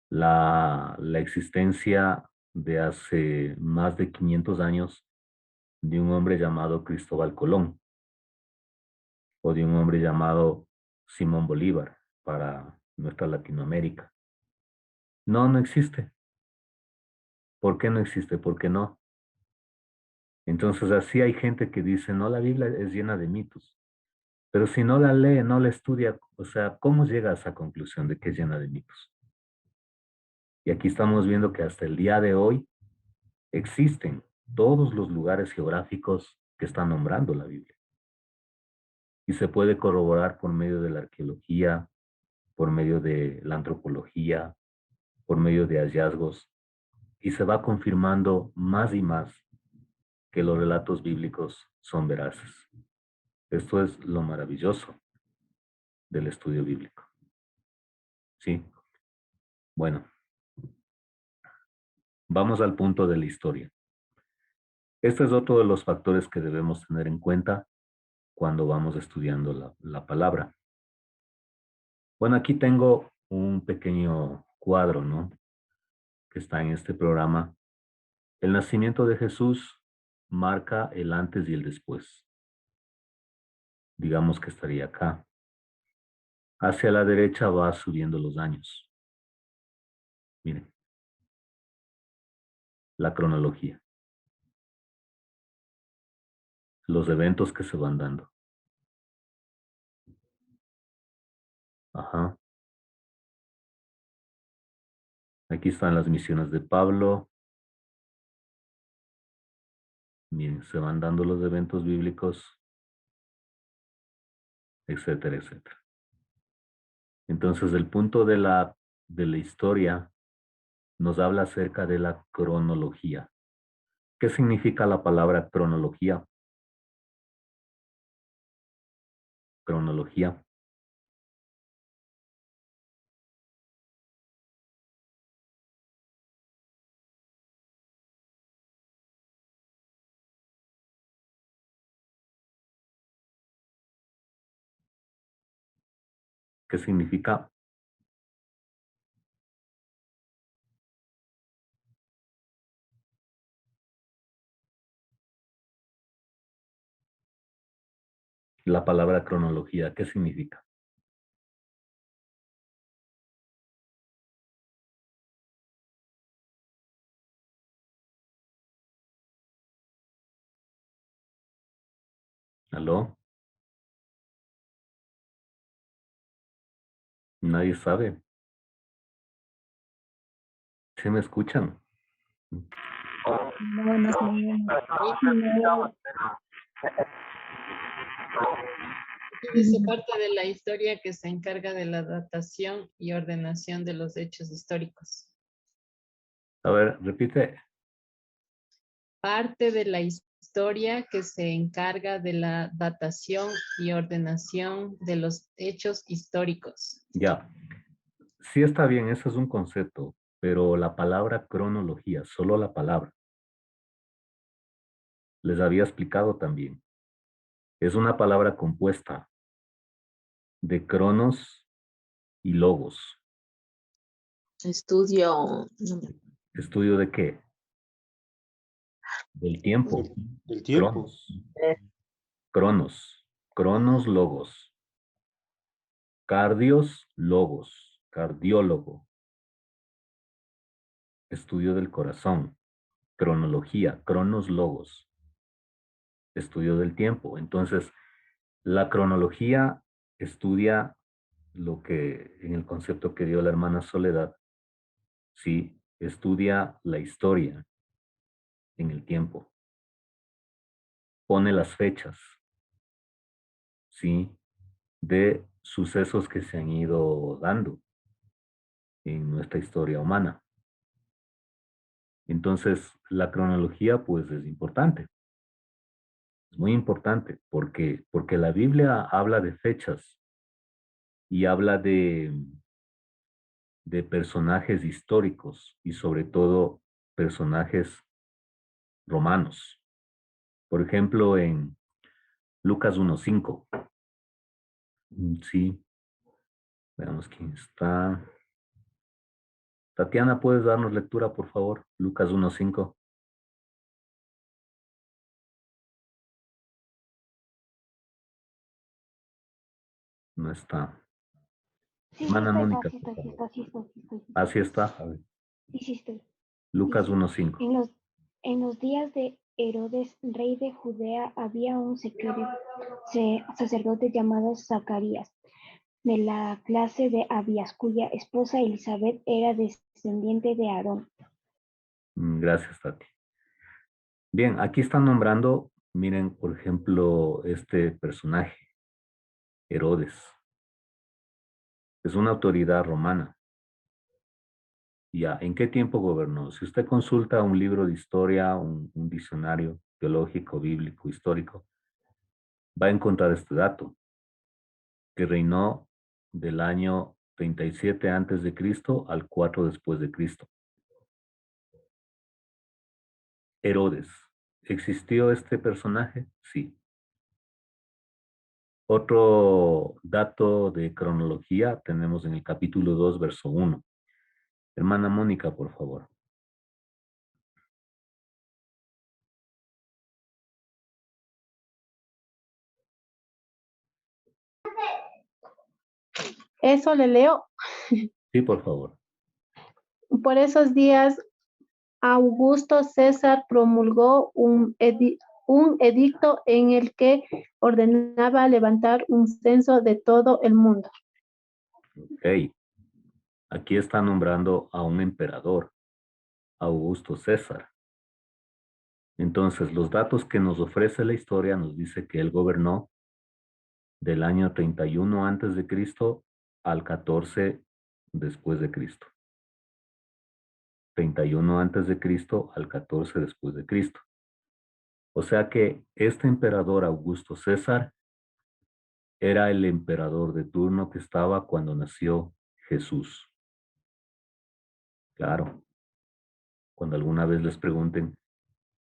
La existencia de hace más de 500 años de un hombre llamado Cristóbal Colón o de un hombre llamado Simón Bolívar para nuestra Latinoamérica. No, no existe. ¿Por qué no existe? ¿Por qué no? Entonces así hay gente que dice, no, la Biblia es llena de mitos. Pero si no la lee, no la estudia, o sea, ¿cómo llega a esa conclusión de que es llena de mitos? Y aquí estamos viendo que hasta el día de hoy existen todos los lugares geográficos que está nombrando la Biblia. Y se puede corroborar por medio de la arqueología, por medio de la antropología, por medio de hallazgos, y se va confirmando más y más que los relatos bíblicos son veraces. Esto es lo maravilloso del estudio bíblico. ¿Sí? Bueno, vamos al punto de la historia. Este es otro de los factores que debemos tener en cuenta cuando vamos estudiando la palabra. Bueno, aquí tengo un pequeño cuadro, ¿no? Que está en este programa. El nacimiento de Jesús marca el antes y el después. Digamos que estaría acá. Hacia la derecha va subiendo los años. Miren. La cronología. Los eventos que se van dando. Ajá. Aquí están las misiones de Pablo. Miren, se van dando los eventos bíblicos, etcétera, etcétera. Entonces, el punto de la historia nos habla acerca de la cronología. ¿Qué significa la palabra cronología? cronología. ¿Qué significa? La palabra cronología, ¿qué significa? ¿Aló? Nadie sabe. ¿Sí me escuchan? No, no sabemos. Y dice parte de la historia que se encarga de la datación y ordenación de los hechos históricos. A ver, repite. Parte de la historia que se encarga de la datación y ordenación de los hechos históricos. Ya. Sí está bien, ese es un concepto, pero la palabra cronología, solo la palabra, les había explicado también. Es una palabra compuesta de cronos y logos. Estudio. ¿Estudio de qué? Del tiempo. Del tiempo. Cronos. Cronos, logos. Cardios, logos. Cardiólogo. Estudio del corazón. Cronología. Cronos, logos. Estudio del tiempo. Entonces, la cronología estudia lo que en el concepto que dio la hermana Soledad, sí, estudia la historia en el tiempo. Pone las fechas, sí, de sucesos que se han ido dando en nuestra historia humana. Entonces, la cronología, pues, es importante. Es muy importante porque la Biblia habla de fechas y habla de personajes históricos y sobre todo personajes romanos. Por ejemplo, en Lucas 1:5. Sí, veamos quién está. Tatiana, ¿puedes darnos lectura, por favor? Lucas 1:5. No está. Sí, Hermana Mónica. sí estoy. Así está. A ver. Sí estoy. Lucas Dice, 1:5. en los días de Herodes, rey de Judea, había un sacerdote llamado Zacarías, de la clase de Abías, cuya esposa Elizabeth era descendiente de Aarón. Gracias, Tati. Bien, aquí están nombrando, miren, por ejemplo, este personaje, Herodes. Es una autoridad romana. Ya, ¿en qué tiempo gobernó? Si usted consulta un libro de historia, un diccionario teológico, bíblico, histórico, va a encontrar este dato, que reinó del año 37 antes de Cristo al 4 después de Cristo. Herodes. ¿Existió este personaje? Sí. Otro dato de cronología tenemos en el capítulo 2, verso 1. Hermana Mónica, por favor. Eso le leo. Sí, por favor. Por esos días, Augusto César promulgó un edicto en el que ordenaba levantar un censo de todo el mundo. Ok. Aquí está nombrando a un emperador, Augusto César. Entonces, los datos que nos ofrece la historia nos dice que él gobernó del año 31 antes de Cristo al 14 después de Cristo. 31 antes de Cristo al 14 después de Cristo. O sea que este emperador Augusto César era el emperador de turno que estaba cuando nació Jesús? Claro, cuando alguna vez les pregunten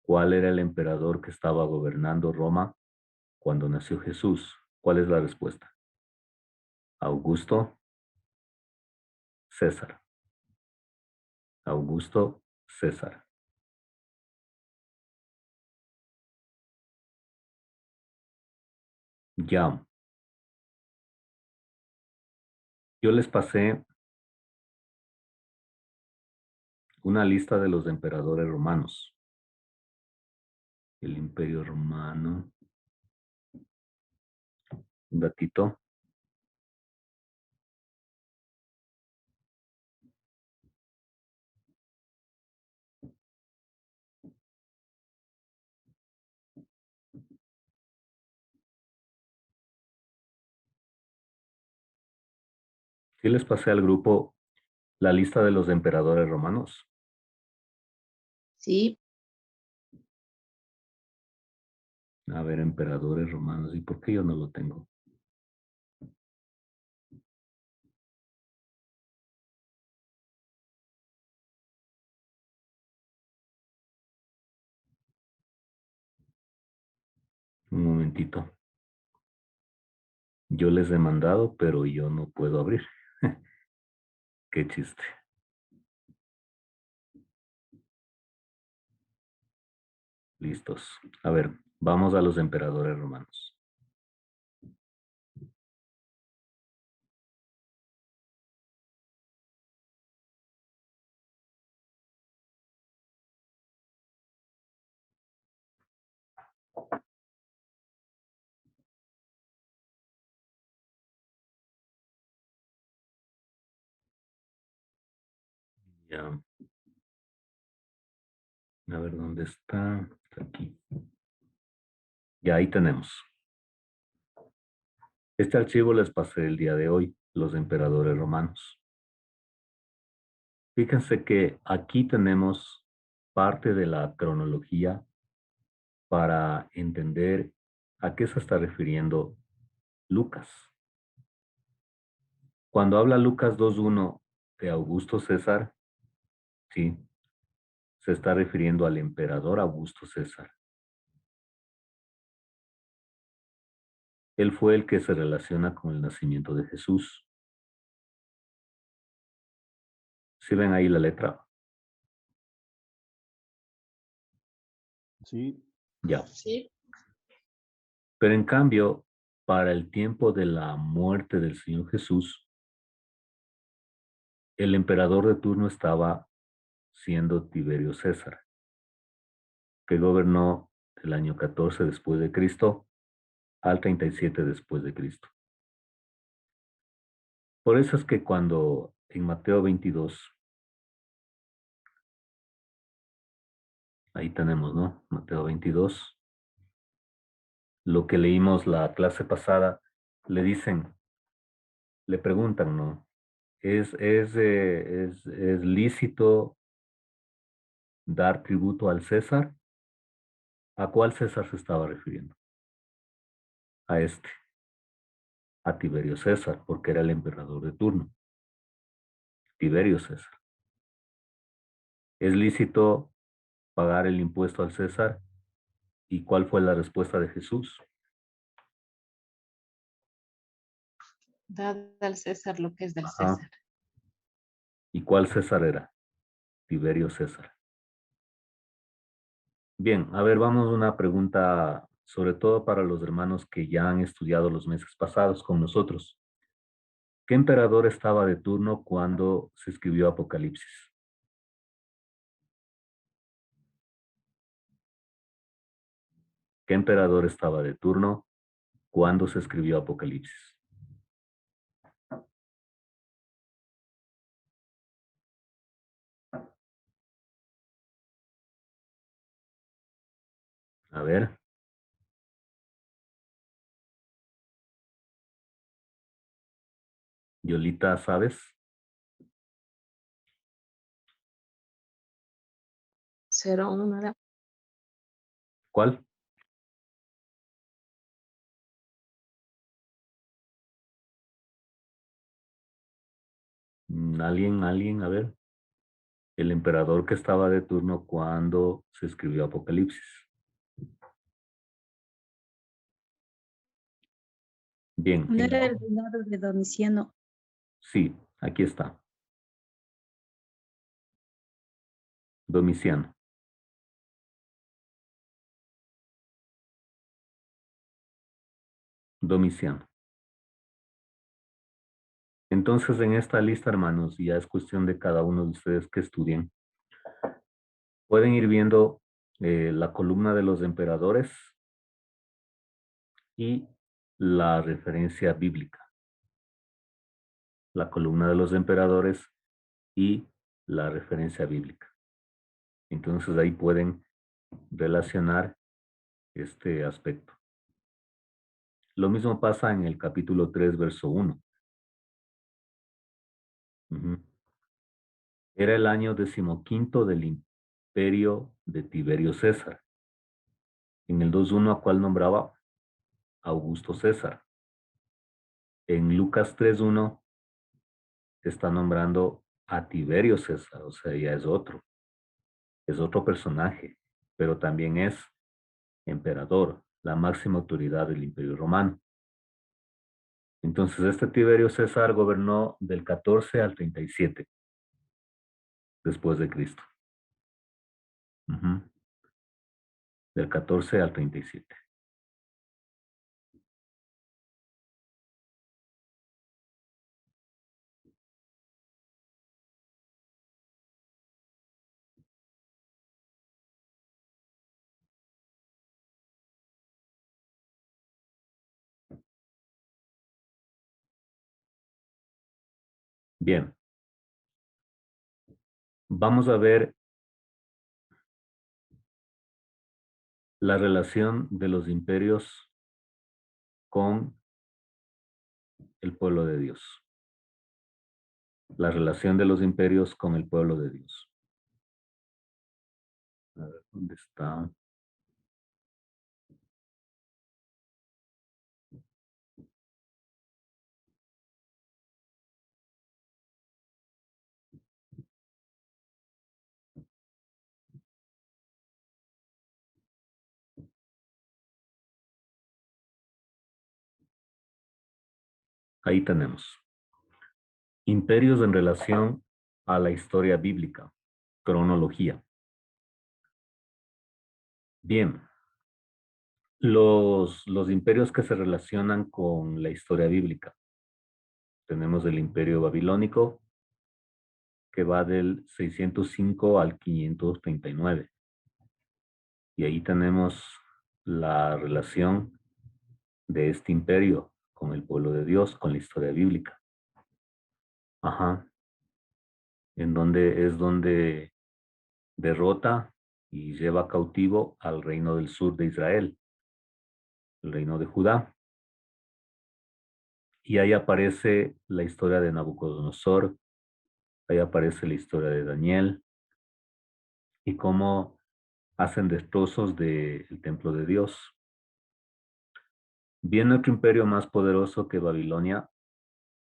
cuál era el emperador que estaba gobernando Roma cuando nació Jesús, ¿cuál es la respuesta? Augusto César. Augusto César. Ya. Yo les pasé una lista de los emperadores romanos. El Imperio Romano. Un datito. Sí les pasé al grupo la lista de los emperadores romanos. Sí, A ver, emperadores romanos. ¿Y por qué yo no lo tengo? Un momentito. Yo les he mandado, pero yo no puedo abrir. Qué chiste. Listos. A ver, vamos a los emperadores romanos. Ya. A ver, ¿dónde está? Está aquí. Ya ahí tenemos. Este archivo les pasé el día de hoy, los emperadores romanos. Fíjense que aquí tenemos parte de la cronología para entender a qué se está refiriendo Lucas. Cuando habla Lucas 2.1 de Augusto César, sí, se está refiriendo al emperador Augusto César. Él fue el que se relaciona con el nacimiento de Jesús. ¿Sí ven ahí la letra? Sí. Ya. Sí. Pero en cambio, para el tiempo de la muerte del Señor Jesús, el emperador de turno estaba siendo Tiberio César, que gobernó del año 14 después de Cristo al 37 después de Cristo. Por eso es que cuando en Mateo 22, ahí tenemos, ¿no? Mateo 22, lo que leímos la clase pasada, le dicen, le preguntan, ¿no? ¿Es lícito dar tributo al César? ¿A cuál César se estaba refiriendo? A este, a Tiberio César, porque era el emperador de turno. Tiberio César. ¿Es lícito pagar el impuesto al César? ¿Y cuál fue la respuesta de Jesús? Dad al César lo que es del Ajá. César. ¿Y cuál César era? Tiberio César. Bien, a ver, vamos a una pregunta, sobre todo para los hermanos que ya han estudiado los meses pasados con nosotros. ¿Qué emperador estaba de turno cuando se escribió Apocalipsis? ¿Qué emperador estaba de turno cuando se escribió Apocalipsis? A ver. Yolita, ¿sabes? 01 era. ¿Cuál? Alguien, a ver. El emperador que estaba de turno cuando se escribió Apocalipsis. Bien. No era el reinado de Domiciano. Sí, aquí está. Domiciano. Domiciano. Entonces, en esta lista, hermanos, ya es cuestión de cada uno de ustedes que estudien. Pueden ir viendo la columna de los emperadores y la referencia bíblica. La columna de los emperadores y la referencia bíblica. Entonces, ahí pueden relacionar este aspecto. Lo mismo pasa en el capítulo 3, verso 1. Era el año 15º del imperio de Tiberio César. En el 2.1, ¿a cuál nombraba? Augusto César. En Lucas 3.1 está nombrando a Tiberio César, o sea, ya es otro personaje, pero también es emperador, la máxima autoridad del Imperio Romano. Entonces, este Tiberio César gobernó del 14 al 37 después de Cristo. Del 14 al 37. Bien. Vamos a ver la relación de los imperios con el pueblo de Dios. La relación de los imperios con el pueblo de Dios. A ver, ¿dónde está? Ahí tenemos. Imperios en relación a la historia bíblica. Cronología. Bien. Los imperios que se relacionan con la historia bíblica. Tenemos el imperio babilónico, que va del 605 al 539. Y ahí tenemos la relación de este imperio con el pueblo de Dios, con la historia bíblica. En donde derrota y lleva cautivo al reino del sur de Israel, el reino de Judá. Y ahí aparece la historia de Nabucodonosor, ahí aparece la historia de Daniel y cómo hacen destrozos del templo de Dios. Viene otro imperio más poderoso que Babilonia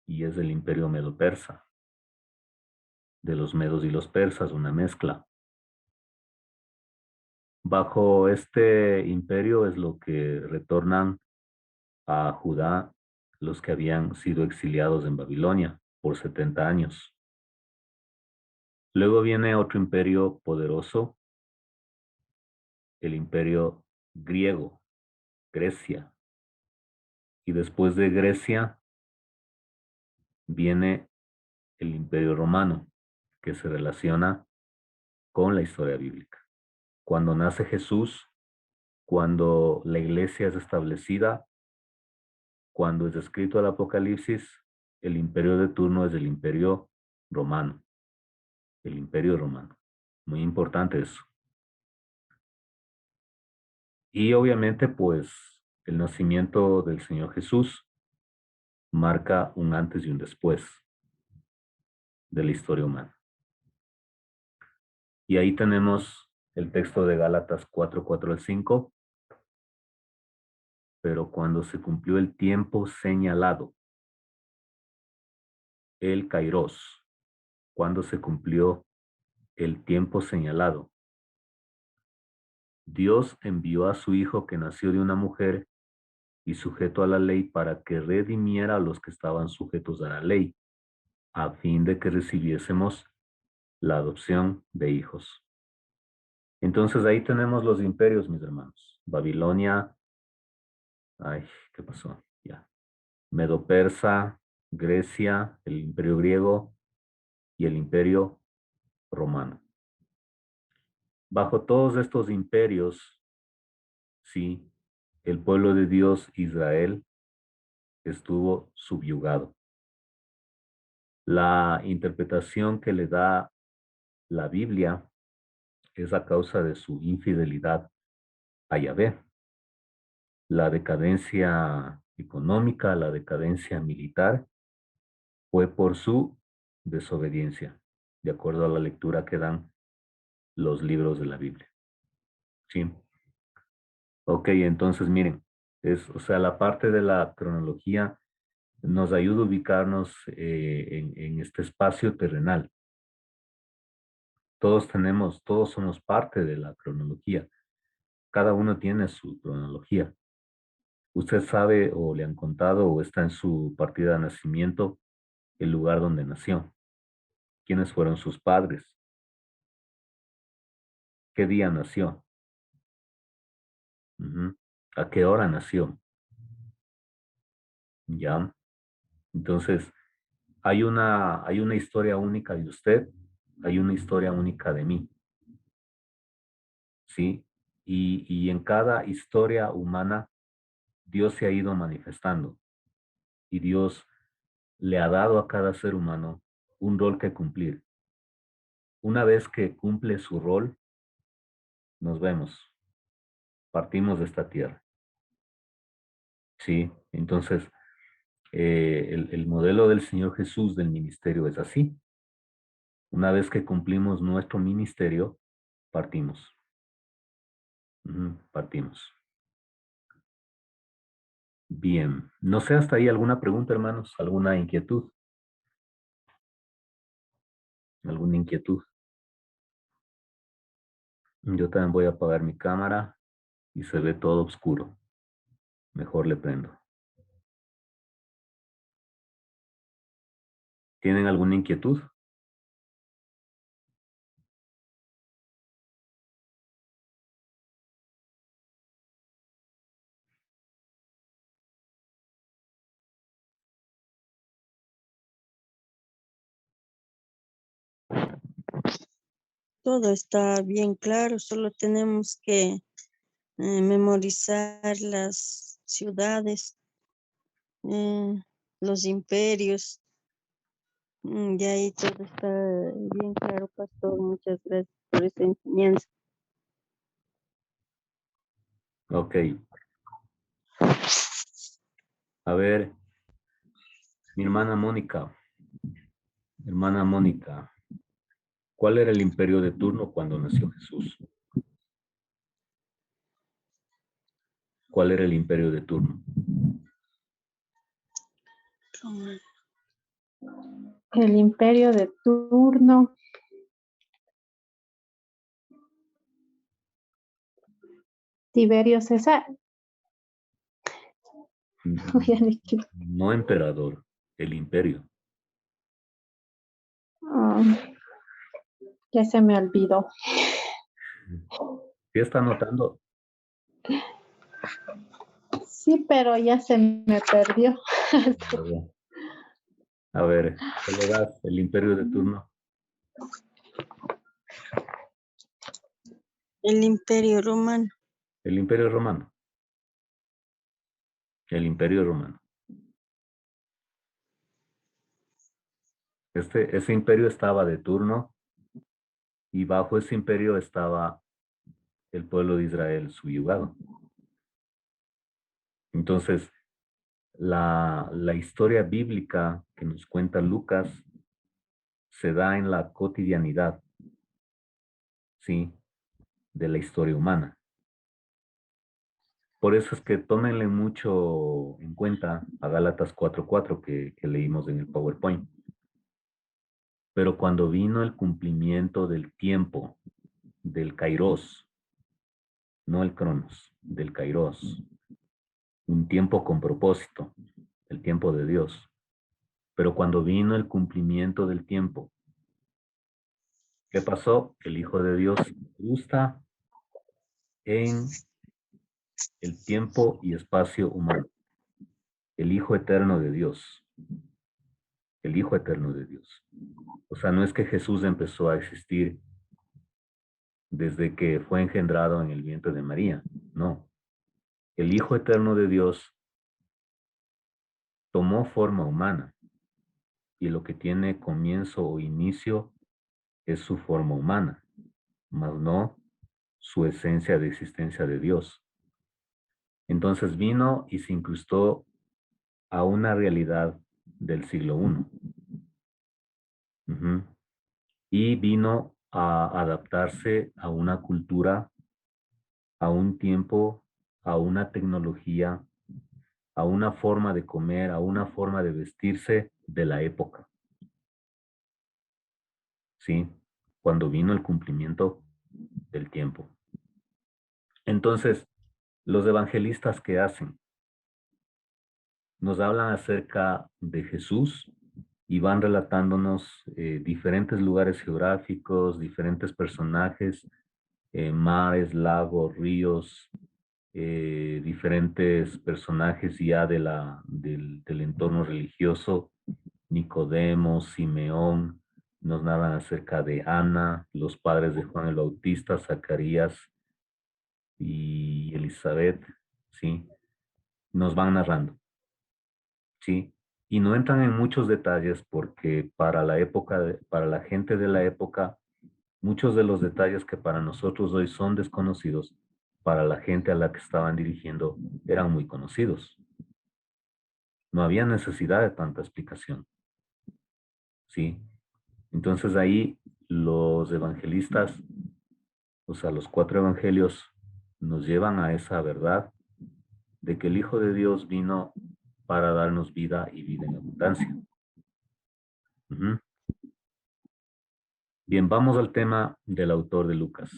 y es el imperio medo-persa. De los medos y los persas, una mezcla. Bajo este imperio es lo que retornan a Judá los que habían sido exiliados en Babilonia por 70 años. Luego viene otro imperio poderoso, el imperio griego, Grecia. Y después de Grecia viene el imperio romano, que se relaciona con la historia bíblica. Cuando nace Jesús, cuando la iglesia es establecida, cuando es descrito el Apocalipsis, el imperio de turno es el imperio romano. El imperio romano. Muy importante eso. Y obviamente, pues, el nacimiento del Señor Jesús marca un antes y un después de la historia humana. Y ahí tenemos el texto de Gálatas 4:4 al 5. Pero cuando se cumplió el tiempo señalado, el kairos, cuando se cumplió el tiempo señalado. Dios envió a su Hijo que nació de una mujer y sujeto a la ley para que redimiera a los que estaban sujetos a la ley, a fin de que recibiésemos la adopción de hijos. Entonces ahí tenemos los imperios, mis hermanos. Babilonia, ay, ¿qué pasó? Ya. Medo-Persa, Grecia, el imperio griego y el imperio romano. Bajo todos estos imperios, sí, el pueblo de Dios, Israel, estuvo subyugado. La interpretación que le da la Biblia es a causa de su infidelidad a Yahvé. La decadencia económica, la decadencia militar, fue por su desobediencia, de acuerdo a la lectura que dan los libros de la Biblia. ¿Sí? Ok, entonces miren, o sea, la parte de la cronología nos ayuda a ubicarnos en este espacio terrenal. Todos somos parte de la cronología. Cada uno tiene su cronología. Usted sabe o le han contado o está en su partida de nacimiento el lugar donde nació. ¿Quiénes fueron sus padres? ¿Qué día nació? Ujú. ¿A qué hora nació? ¿Ya? Entonces, hay una historia única de usted, hay una historia única de mí. ¿Sí? Y en cada historia humana, Dios se ha ido manifestando y Dios le ha dado a cada ser humano un rol que cumplir. Una vez que cumple su rol, nos vemos, partimos de esta tierra. ¿Sí? Entonces, el modelo del Señor Jesús del ministerio es así. Una vez que cumplimos nuestro ministerio, partimos. Partimos. Bien. No sé hasta ahí alguna pregunta, hermanos, alguna inquietud. ¿Alguna inquietud? Yo también voy a apagar mi cámara y se ve todo oscuro. Mejor le prendo. ¿Tienen alguna inquietud? Todo está bien claro, solo tenemos que memorizar las ciudades, los imperios. Y ahí todo está bien claro, pastor. Muchas gracias por esta enseñanza. Ok. A ver, mi hermana Mónica. Hermana Mónica, ¿cuál era el imperio de turno cuando nació Jesús? ¿Cuál era el imperio de turno? El imperio de turno. Tiberio César. Ya me equivoqué. No emperador, el imperio. Ya se me olvidó. ¿Sí está anotando? Sí, pero ya se me perdió. A ver, Soledad, el imperio de turno. El imperio romano. El imperio romano. El imperio romano. Ese imperio estaba de turno y bajo ese imperio estaba el pueblo de Israel subyugado. Entonces, la historia bíblica que nos cuenta Lucas se da en la cotidianidad, ¿sí? De la historia humana. Por eso es que tómenle mucho en cuenta a Gálatas 4:4 que leímos en el PowerPoint. Pero cuando vino el cumplimiento del tiempo, del kairos, no el cronos, del kairos, un tiempo con propósito, el tiempo de Dios. Pero cuando vino el cumplimiento del tiempo, ¿qué pasó? El Hijo de Dios gusta en el tiempo y espacio humano. El Hijo eterno de Dios. El Hijo eterno de Dios. O sea, no es que Jesús empezó a existir desde que fue engendrado en el vientre de María. No. El Hijo eterno de Dios tomó forma humana y lo que tiene comienzo o inicio es su forma humana, mas no su esencia de existencia de Dios. Entonces vino y se incrustó a una realidad del siglo I. Y vino a adaptarse a una cultura, a un tiempo, a una tecnología, a una forma de comer, a una forma de vestirse de la época. ¿Sí? Cuando vino el cumplimiento del tiempo. Entonces, los evangelistas, ¿qué hacen? Nos hablan acerca de Jesús y van relatándonos diferentes lugares geográficos, diferentes personajes, mares, lagos, ríos, diferentes personajes ya del entorno religioso, Nicodemo, Simeón, nos narran acerca de Ana, los padres de Juan el Bautista, Zacarías y Elizabeth, ¿sí? Nos van narrando, ¿sí? Y no entran en muchos detalles porque para la época, para la gente de la época, muchos de los detalles que para nosotros hoy son desconocidos, para la gente a la que estaban dirigiendo eran muy conocidos. No había necesidad de tanta explicación, ¿sí? Entonces ahí los evangelistas, o sea, los 4 evangelios nos llevan a esa verdad de que el Hijo de Dios vino para darnos vida y vida en abundancia. Bien, vamos al tema del autor de Lucas.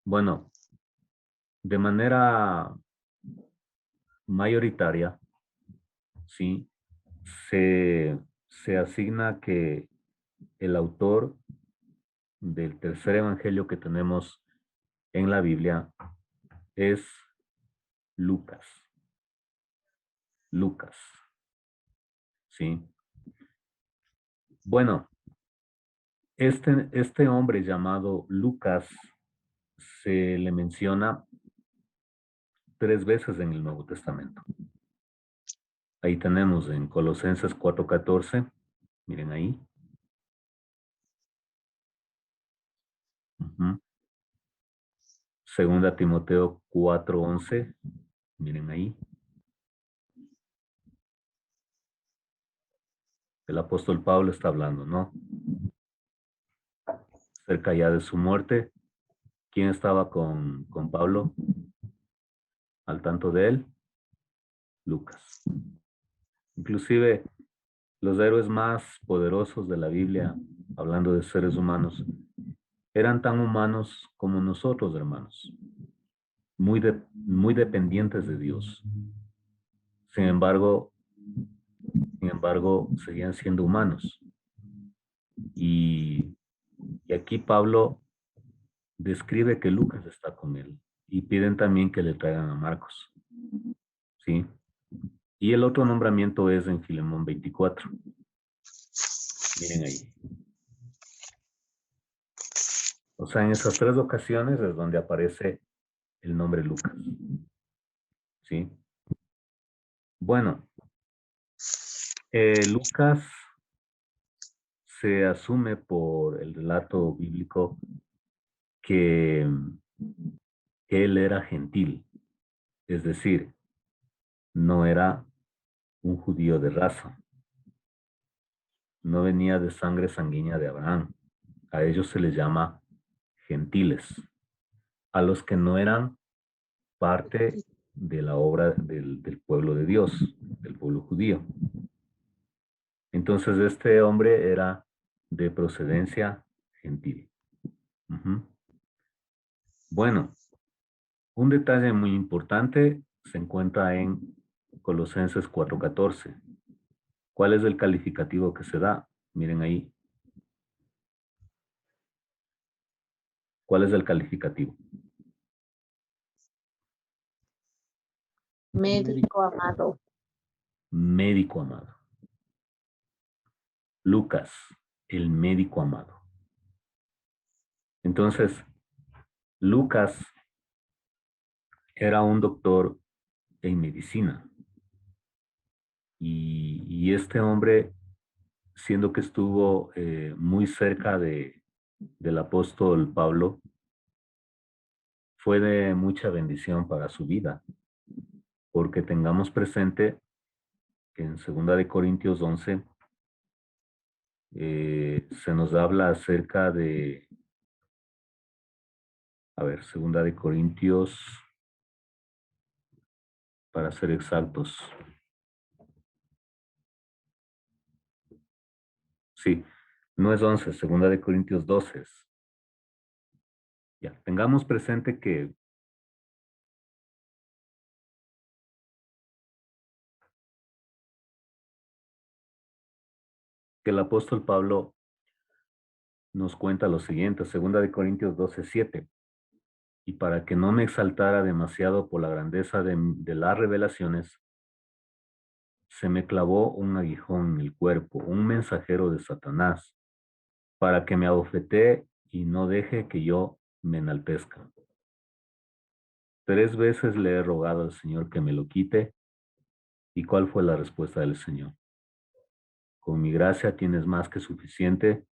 Bueno, de manera mayoritaria, ¿sí? Se asigna que el autor del tercer evangelio que tenemos en la Biblia es Lucas. Lucas. ¿Sí? Bueno, este hombre llamado Lucas se le menciona 3 veces en el Nuevo Testamento. Ahí tenemos en Colosenses 4:14, miren ahí. Segunda Timoteo 4:11, miren ahí. El apóstol Pablo está hablando, ¿no? Cerca ya de su muerte. ¿Quién estaba con Pablo? Al tanto de él, Lucas. Inclusive los héroes más poderosos de la Biblia, hablando de seres humanos, eran tan humanos como nosotros, hermanos. Muy dependientes de Dios. Sin embargo, seguían siendo humanos. Y aquí Pablo describe que Lucas está con él. Y piden también que le traigan a Marcos. ¿Sí? Y el otro nombramiento es en Filemón 24. Miren ahí. O sea, en esas 3 ocasiones es donde aparece el nombre Lucas. ¿Sí? Bueno, Lucas se asume por el relato bíblico que él era gentil. Es decir, no era un judío de raza. No venía de sangre sanguínea de Abraham. A ellos se les llama gentiles. A los que no eran parte de la obra del pueblo de Dios, del pueblo judío. Entonces este hombre era de procedencia gentil. Ujú. Bueno, un detalle muy importante se encuentra en Colosenses 4:14. ¿Cuál es el calificativo que se da? Miren ahí. ¿Cuál es el calificativo? Médico amado. Médico amado. Lucas, el médico amado. Entonces, Lucas era un doctor en medicina. Y este hombre, siendo que estuvo muy cerca del apóstol Pablo, fue de mucha bendición para su vida, porque tengamos presente que en 2 Corintios 11 se nos habla acerca de, a ver, 2 Corintios, para ser exactos. Sí, no es 11, 2 Corintios 12. Ya, tengamos presente que el apóstol Pablo nos cuenta lo siguiente, 2 Corintios 12:7. Y para que no me exaltara demasiado por la grandeza de las revelaciones, se me clavó un aguijón en el cuerpo, un mensajero de Satanás, para que me abofetee y no deje que yo me enaltezca. 3 veces le he rogado al Señor que me lo quite. ¿Y cuál fue la respuesta del Señor? Con mi gracia tienes más que suficiente,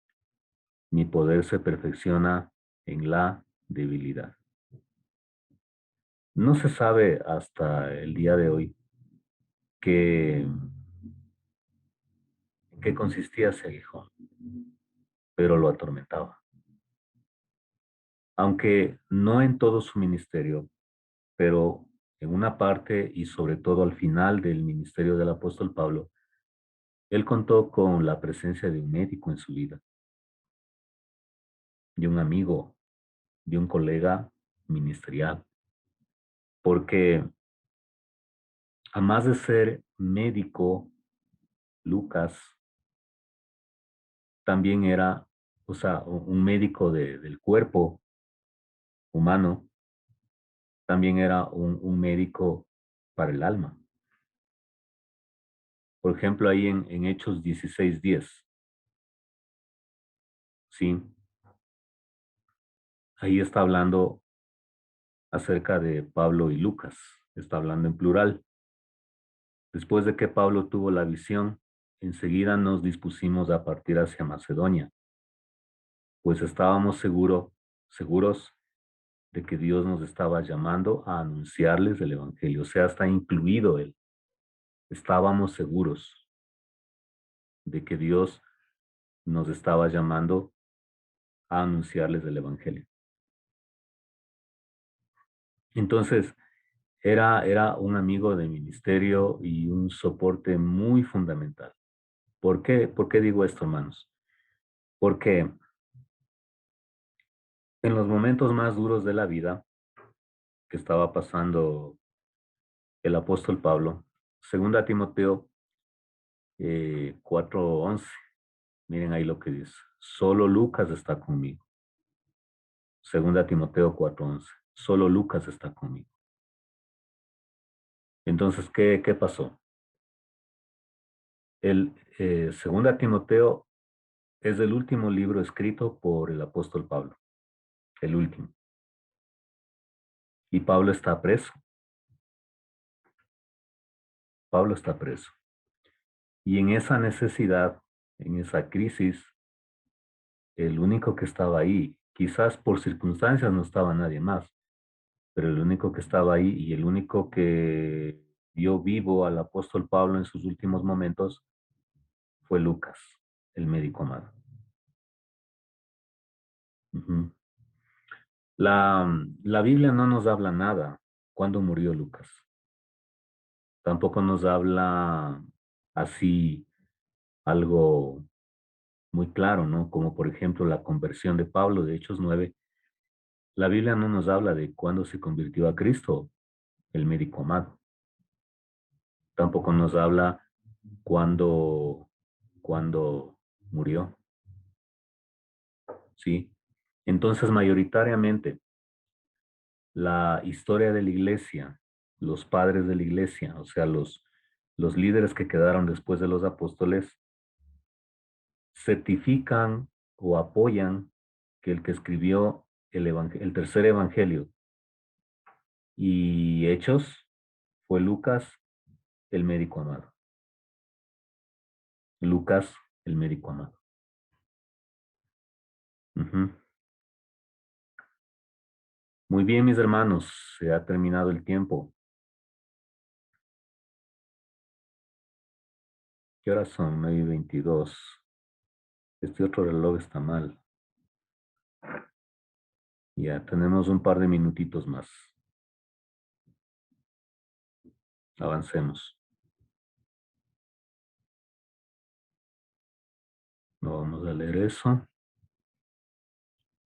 mi poder se perfecciona en la debilidad. No se sabe hasta el día de hoy en qué consistía ese aguijón, pero lo atormentaba. Aunque no en todo su ministerio, pero en una parte y sobre todo al final del ministerio del apóstol Pablo, él contó con la presencia de un médico en su vida, de un amigo, de un colega ministerial, porque además de ser médico, Lucas también era, o sea, un médico del cuerpo humano, también era un médico para el alma. Por ejemplo, ahí en Hechos 16:10, ¿sí? Ahí está hablando acerca de Pablo y Lucas, está hablando en plural. Después de que Pablo tuvo la visión, enseguida nos dispusimos a partir hacia Macedonia, pues estábamos seguros de que Dios nos estaba llamando a anunciarles el Evangelio, o sea, está incluido él. Estábamos seguros de que Dios nos estaba llamando a anunciarles el Evangelio. Entonces, era un amigo de ministerio y un soporte muy fundamental. ¿Por qué? ¿Por qué digo esto, hermanos? Porque en los momentos más duros de la vida que estaba pasando el apóstol Pablo, 2 Timoteo 4:11, miren ahí lo que dice, solo Lucas está conmigo. 2 Timoteo 4:11, solo Lucas está conmigo. Entonces, ¿qué pasó? El 2 Timoteo es el último libro escrito por el apóstol Pablo, el último. Y Pablo está preso. Pablo está preso. Y en esa necesidad, en esa crisis, el único que estaba ahí, quizás por circunstancias no estaba nadie más, pero el único que estaba ahí y el único que vio vivo al apóstol Pablo en sus últimos momentos fue Lucas, el médico amado. Ujú. La Biblia no nos habla nada cuando murió Lucas. Tampoco nos habla así algo muy claro, ¿no? Como por ejemplo la conversión de Pablo de Hechos 9. La Biblia no nos habla de cuándo se convirtió a Cristo el médico amado. Tampoco nos habla cuándo murió. ¿Sí? Entonces, mayoritariamente, la historia de la iglesia, los padres de la iglesia, o sea, los líderes que quedaron después de los apóstoles, certifican o apoyan que el que escribió el tercer evangelio y Hechos fue Lucas, el médico amado. Lucas, el médico amado. Ujú. Muy bien, mis hermanos, se ha terminado el tiempo. ¿Qué horas son? 9:22. Este otro reloj está mal. Ya, tenemos un par de minutitos más. Avancemos. No vamos a leer eso.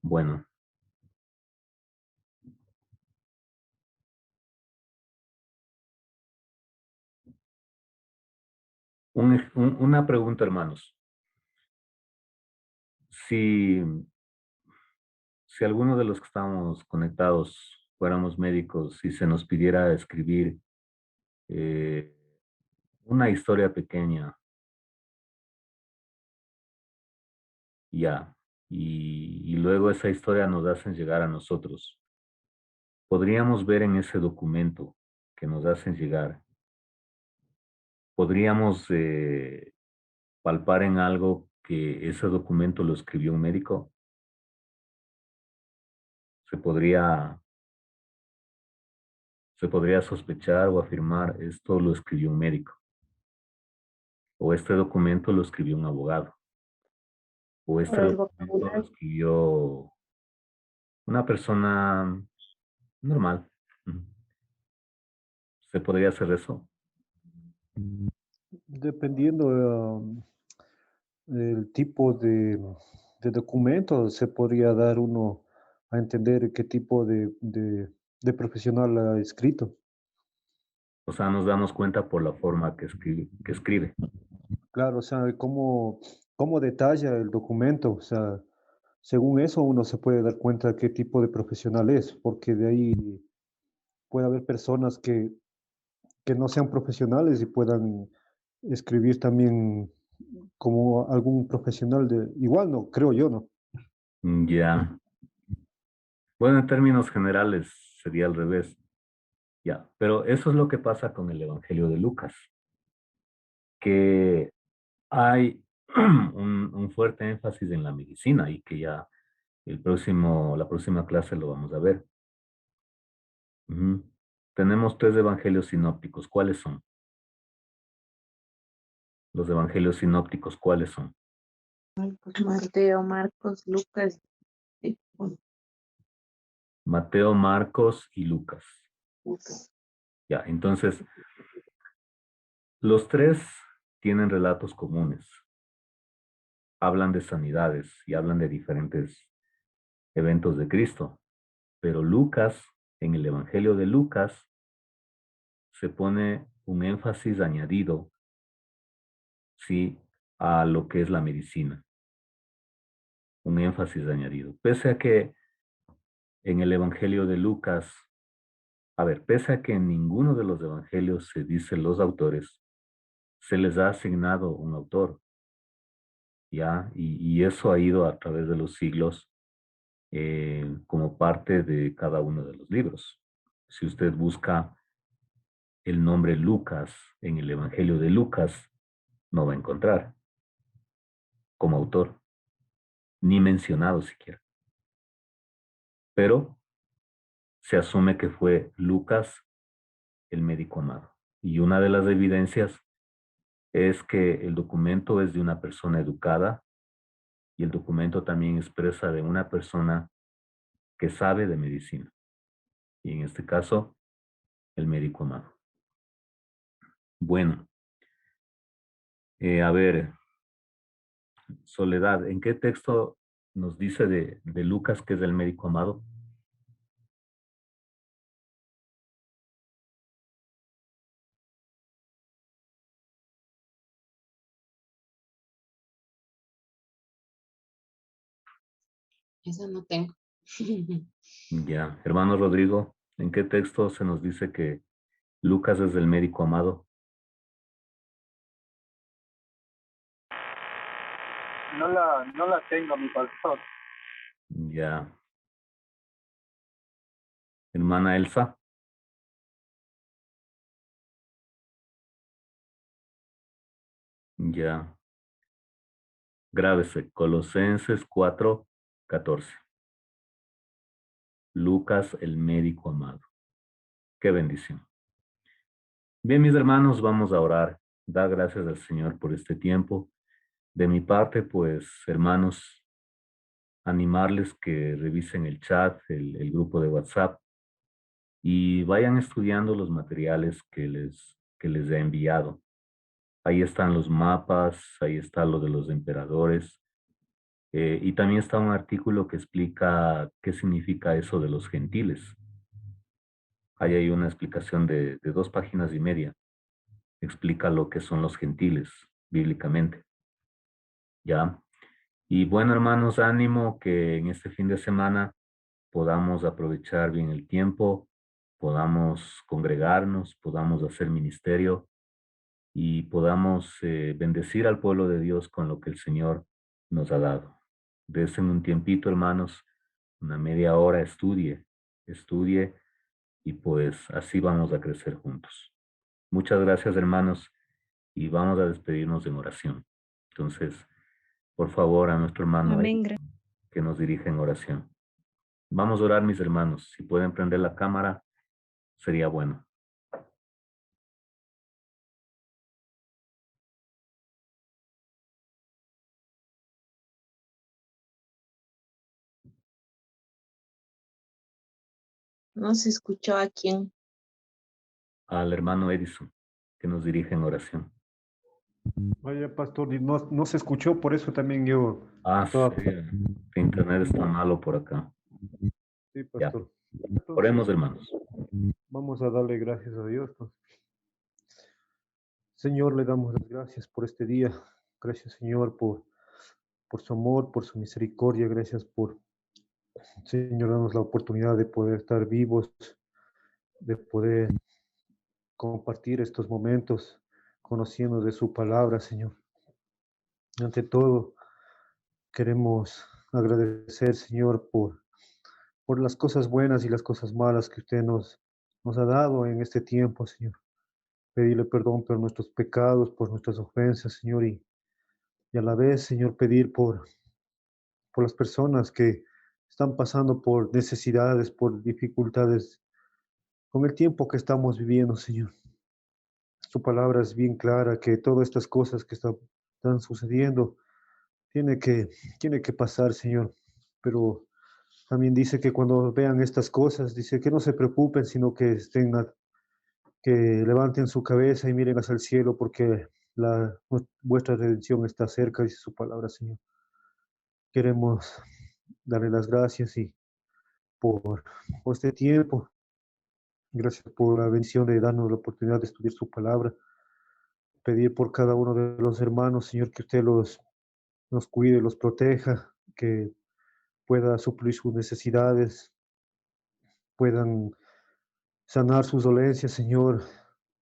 Bueno. Una pregunta, hermanos. Si alguno de los que estamos conectados fuéramos médicos y se nos pidiera escribir una historia pequeña, ya, y luego esa historia nos hacen llegar a nosotros, podríamos ver en ese documento que nos hacen llegar, podríamos palpar en algo que ese documento lo escribió un médico. Se podría sospechar o afirmar esto lo escribió un médico, o este documento lo escribió un abogado, o este Por el documento lo vocabulario. escribió una persona normal. Ujú. ¿Se podría hacer eso? Dependiendo del tipo de documento, se podría dar uno a entender qué tipo de profesional ha escrito. O sea, nos damos cuenta por la forma que escribe. Claro, o sea, cómo detalla el documento, o sea, según eso uno se puede dar cuenta qué tipo de profesional es, porque de ahí puede haber personas que no sean profesionales y puedan escribir también como algún profesional igual no, creo yo, ¿no? Ya. Bueno, en términos generales sería al revés. Ya. Pero eso es lo que pasa con el Evangelio de Lucas, que hay un fuerte énfasis en la medicina y que ya la próxima clase lo vamos a ver. Ujú. Tenemos 3 evangelios sinópticos. ¿Cuáles son? Los evangelios sinópticos, ¿cuáles son? Mateo, Marcos, Lucas y Juan. Mateo, Marcos y Lucas. Lucas. Ya, entonces, los 3 tienen relatos comunes. Hablan de sanidades y hablan de diferentes eventos de Cristo. Pero Lucas, en el Evangelio de Lucas, se pone un énfasis añadido, sí, a lo que es la medicina. Un énfasis añadido. Pese a que en el Evangelio de Lucas, pese a que en ninguno de los evangelios se dice los autores, se les ha asignado un autor, ¿ya? Y eso ha ido a través de los siglos como parte de cada uno de los libros. Si usted busca el nombre Lucas en el Evangelio de Lucas, no va a encontrar como autor, ni mencionado siquiera. Pero se asume que fue Lucas el médico amado. Y una de las evidencias es que el documento es de una persona educada y el documento también expresa de una persona que sabe de medicina. Y en este caso, el médico amado. Bueno, a ver, Soledad, ¿en qué texto nos dice de Lucas que es el médico amado? Eso no tengo. Ya, hermano Rodrigo, ¿en qué texto se nos dice que Lucas es el médico amado? No la tengo, mi pastor. Ya. Hermana Elsa. Ya. Grábese, Colosenses 4:14. Lucas, el médico amado. Qué bendición. Bien, mis hermanos, vamos a orar. Da gracias al Señor por este tiempo. De mi parte, pues, hermanos, animarles que revisen el chat, el grupo de WhatsApp y vayan estudiando los materiales que les he enviado. Ahí están los mapas, ahí está lo de los emperadores, y también está un artículo que explica qué significa eso de los gentiles. Ahí hay una explicación de 2 páginas y media. Explica lo que son los gentiles bíblicamente. ¿Ya? Y bueno, hermanos, ánimo que en este fin de semana podamos aprovechar bien el tiempo, podamos congregarnos, podamos hacer ministerio y podamos bendecir al pueblo de Dios con lo que el Señor nos ha dado. Desen un tiempito, hermanos, una media hora, estudie y pues así vamos a crecer juntos. Muchas gracias, hermanos, y vamos a despedirnos en oración. Entonces, por favor, a nuestro hermano ahí Amén. que nos dirija en oración. Vamos a orar, mis hermanos. Si pueden prender la cámara, sería bueno. No se escuchó a quién. Al hermano Edison, que nos dirija en oración. Vaya, pastor, y no se escuchó, por eso también yo Ah, estaba... sí, el internet está malo por acá. Sí, Ya, pastor. oremos, Entonces, hermanos. vamos a darle gracias a Dios, pues. Señor, le damos las gracias por este día. Gracias, Señor, por su amor, por su misericordia. Gracias por, Señor, darnos la oportunidad de poder estar vivos, de poder compartir estos momentos conociendo de su palabra, Señor. Ante todo, queremos agradecer, Señor, por las cosas buenas y las cosas malas que usted nos ha dado en este tiempo, Señor. Pedirle perdón por nuestros pecados, por nuestras ofensas, Señor, y a la vez, Señor, pedir por las personas que están pasando por necesidades, por dificultades con el tiempo que estamos viviendo, Señor. Su palabra es bien clara que todas estas cosas que están sucediendo tiene que, tiene que pasar, Señor. Pero también dice que cuando vean estas cosas, dice que no se preocupen, sino que que levanten su cabeza y miren hacia el cielo, porque vuestra redención está cerca, dice su palabra, Señor. Queremos darle las gracias y por este tiempo. Gracias por la bendición de darnos la oportunidad de estudiar su palabra. Pedir por cada uno de los hermanos, Señor, que usted los cuide, los proteja, que pueda suplir sus necesidades, puedan sanar sus dolencias, Señor,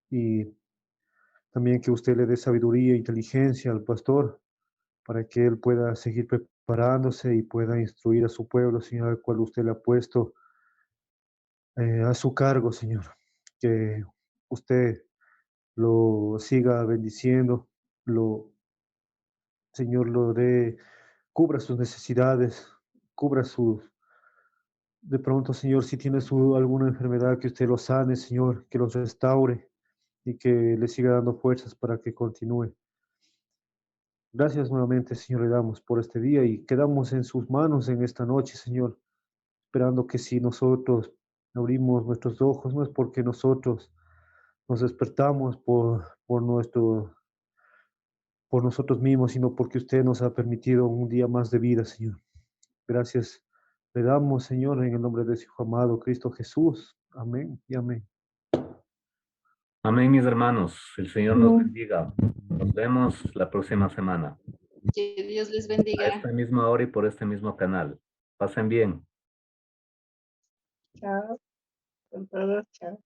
y también que usted le dé sabiduría e inteligencia al pastor para que él pueda seguir preparándose y pueda instruir a su pueblo, Señor, al cual usted le ha puesto a su cargo, Señor. Que usted lo siga bendiciendo, Señor, cubra sus necesidades, cubra de pronto, Señor, si tiene alguna enfermedad, que usted lo sane, Señor, que los restaure y que le siga dando fuerzas para que continúe. Gracias nuevamente, Señor, le damos por este día y quedamos en sus manos en esta noche, Señor, esperando que si nosotros abrimos nuestros ojos, no es porque nosotros nos despertamos por por nosotros mismos, sino porque usted nos ha permitido un día más de vida, Señor. Gracias le damos, Señor, en el nombre de su Hijo amado, Cristo Jesús. Amén y amén. Amén, mis hermanos. El Señor nos bendiga. Nos vemos la próxima semana. Que Dios les A bendiga. esta misma hora y por este mismo canal. Pasen bien. Chao. Con todos, chao.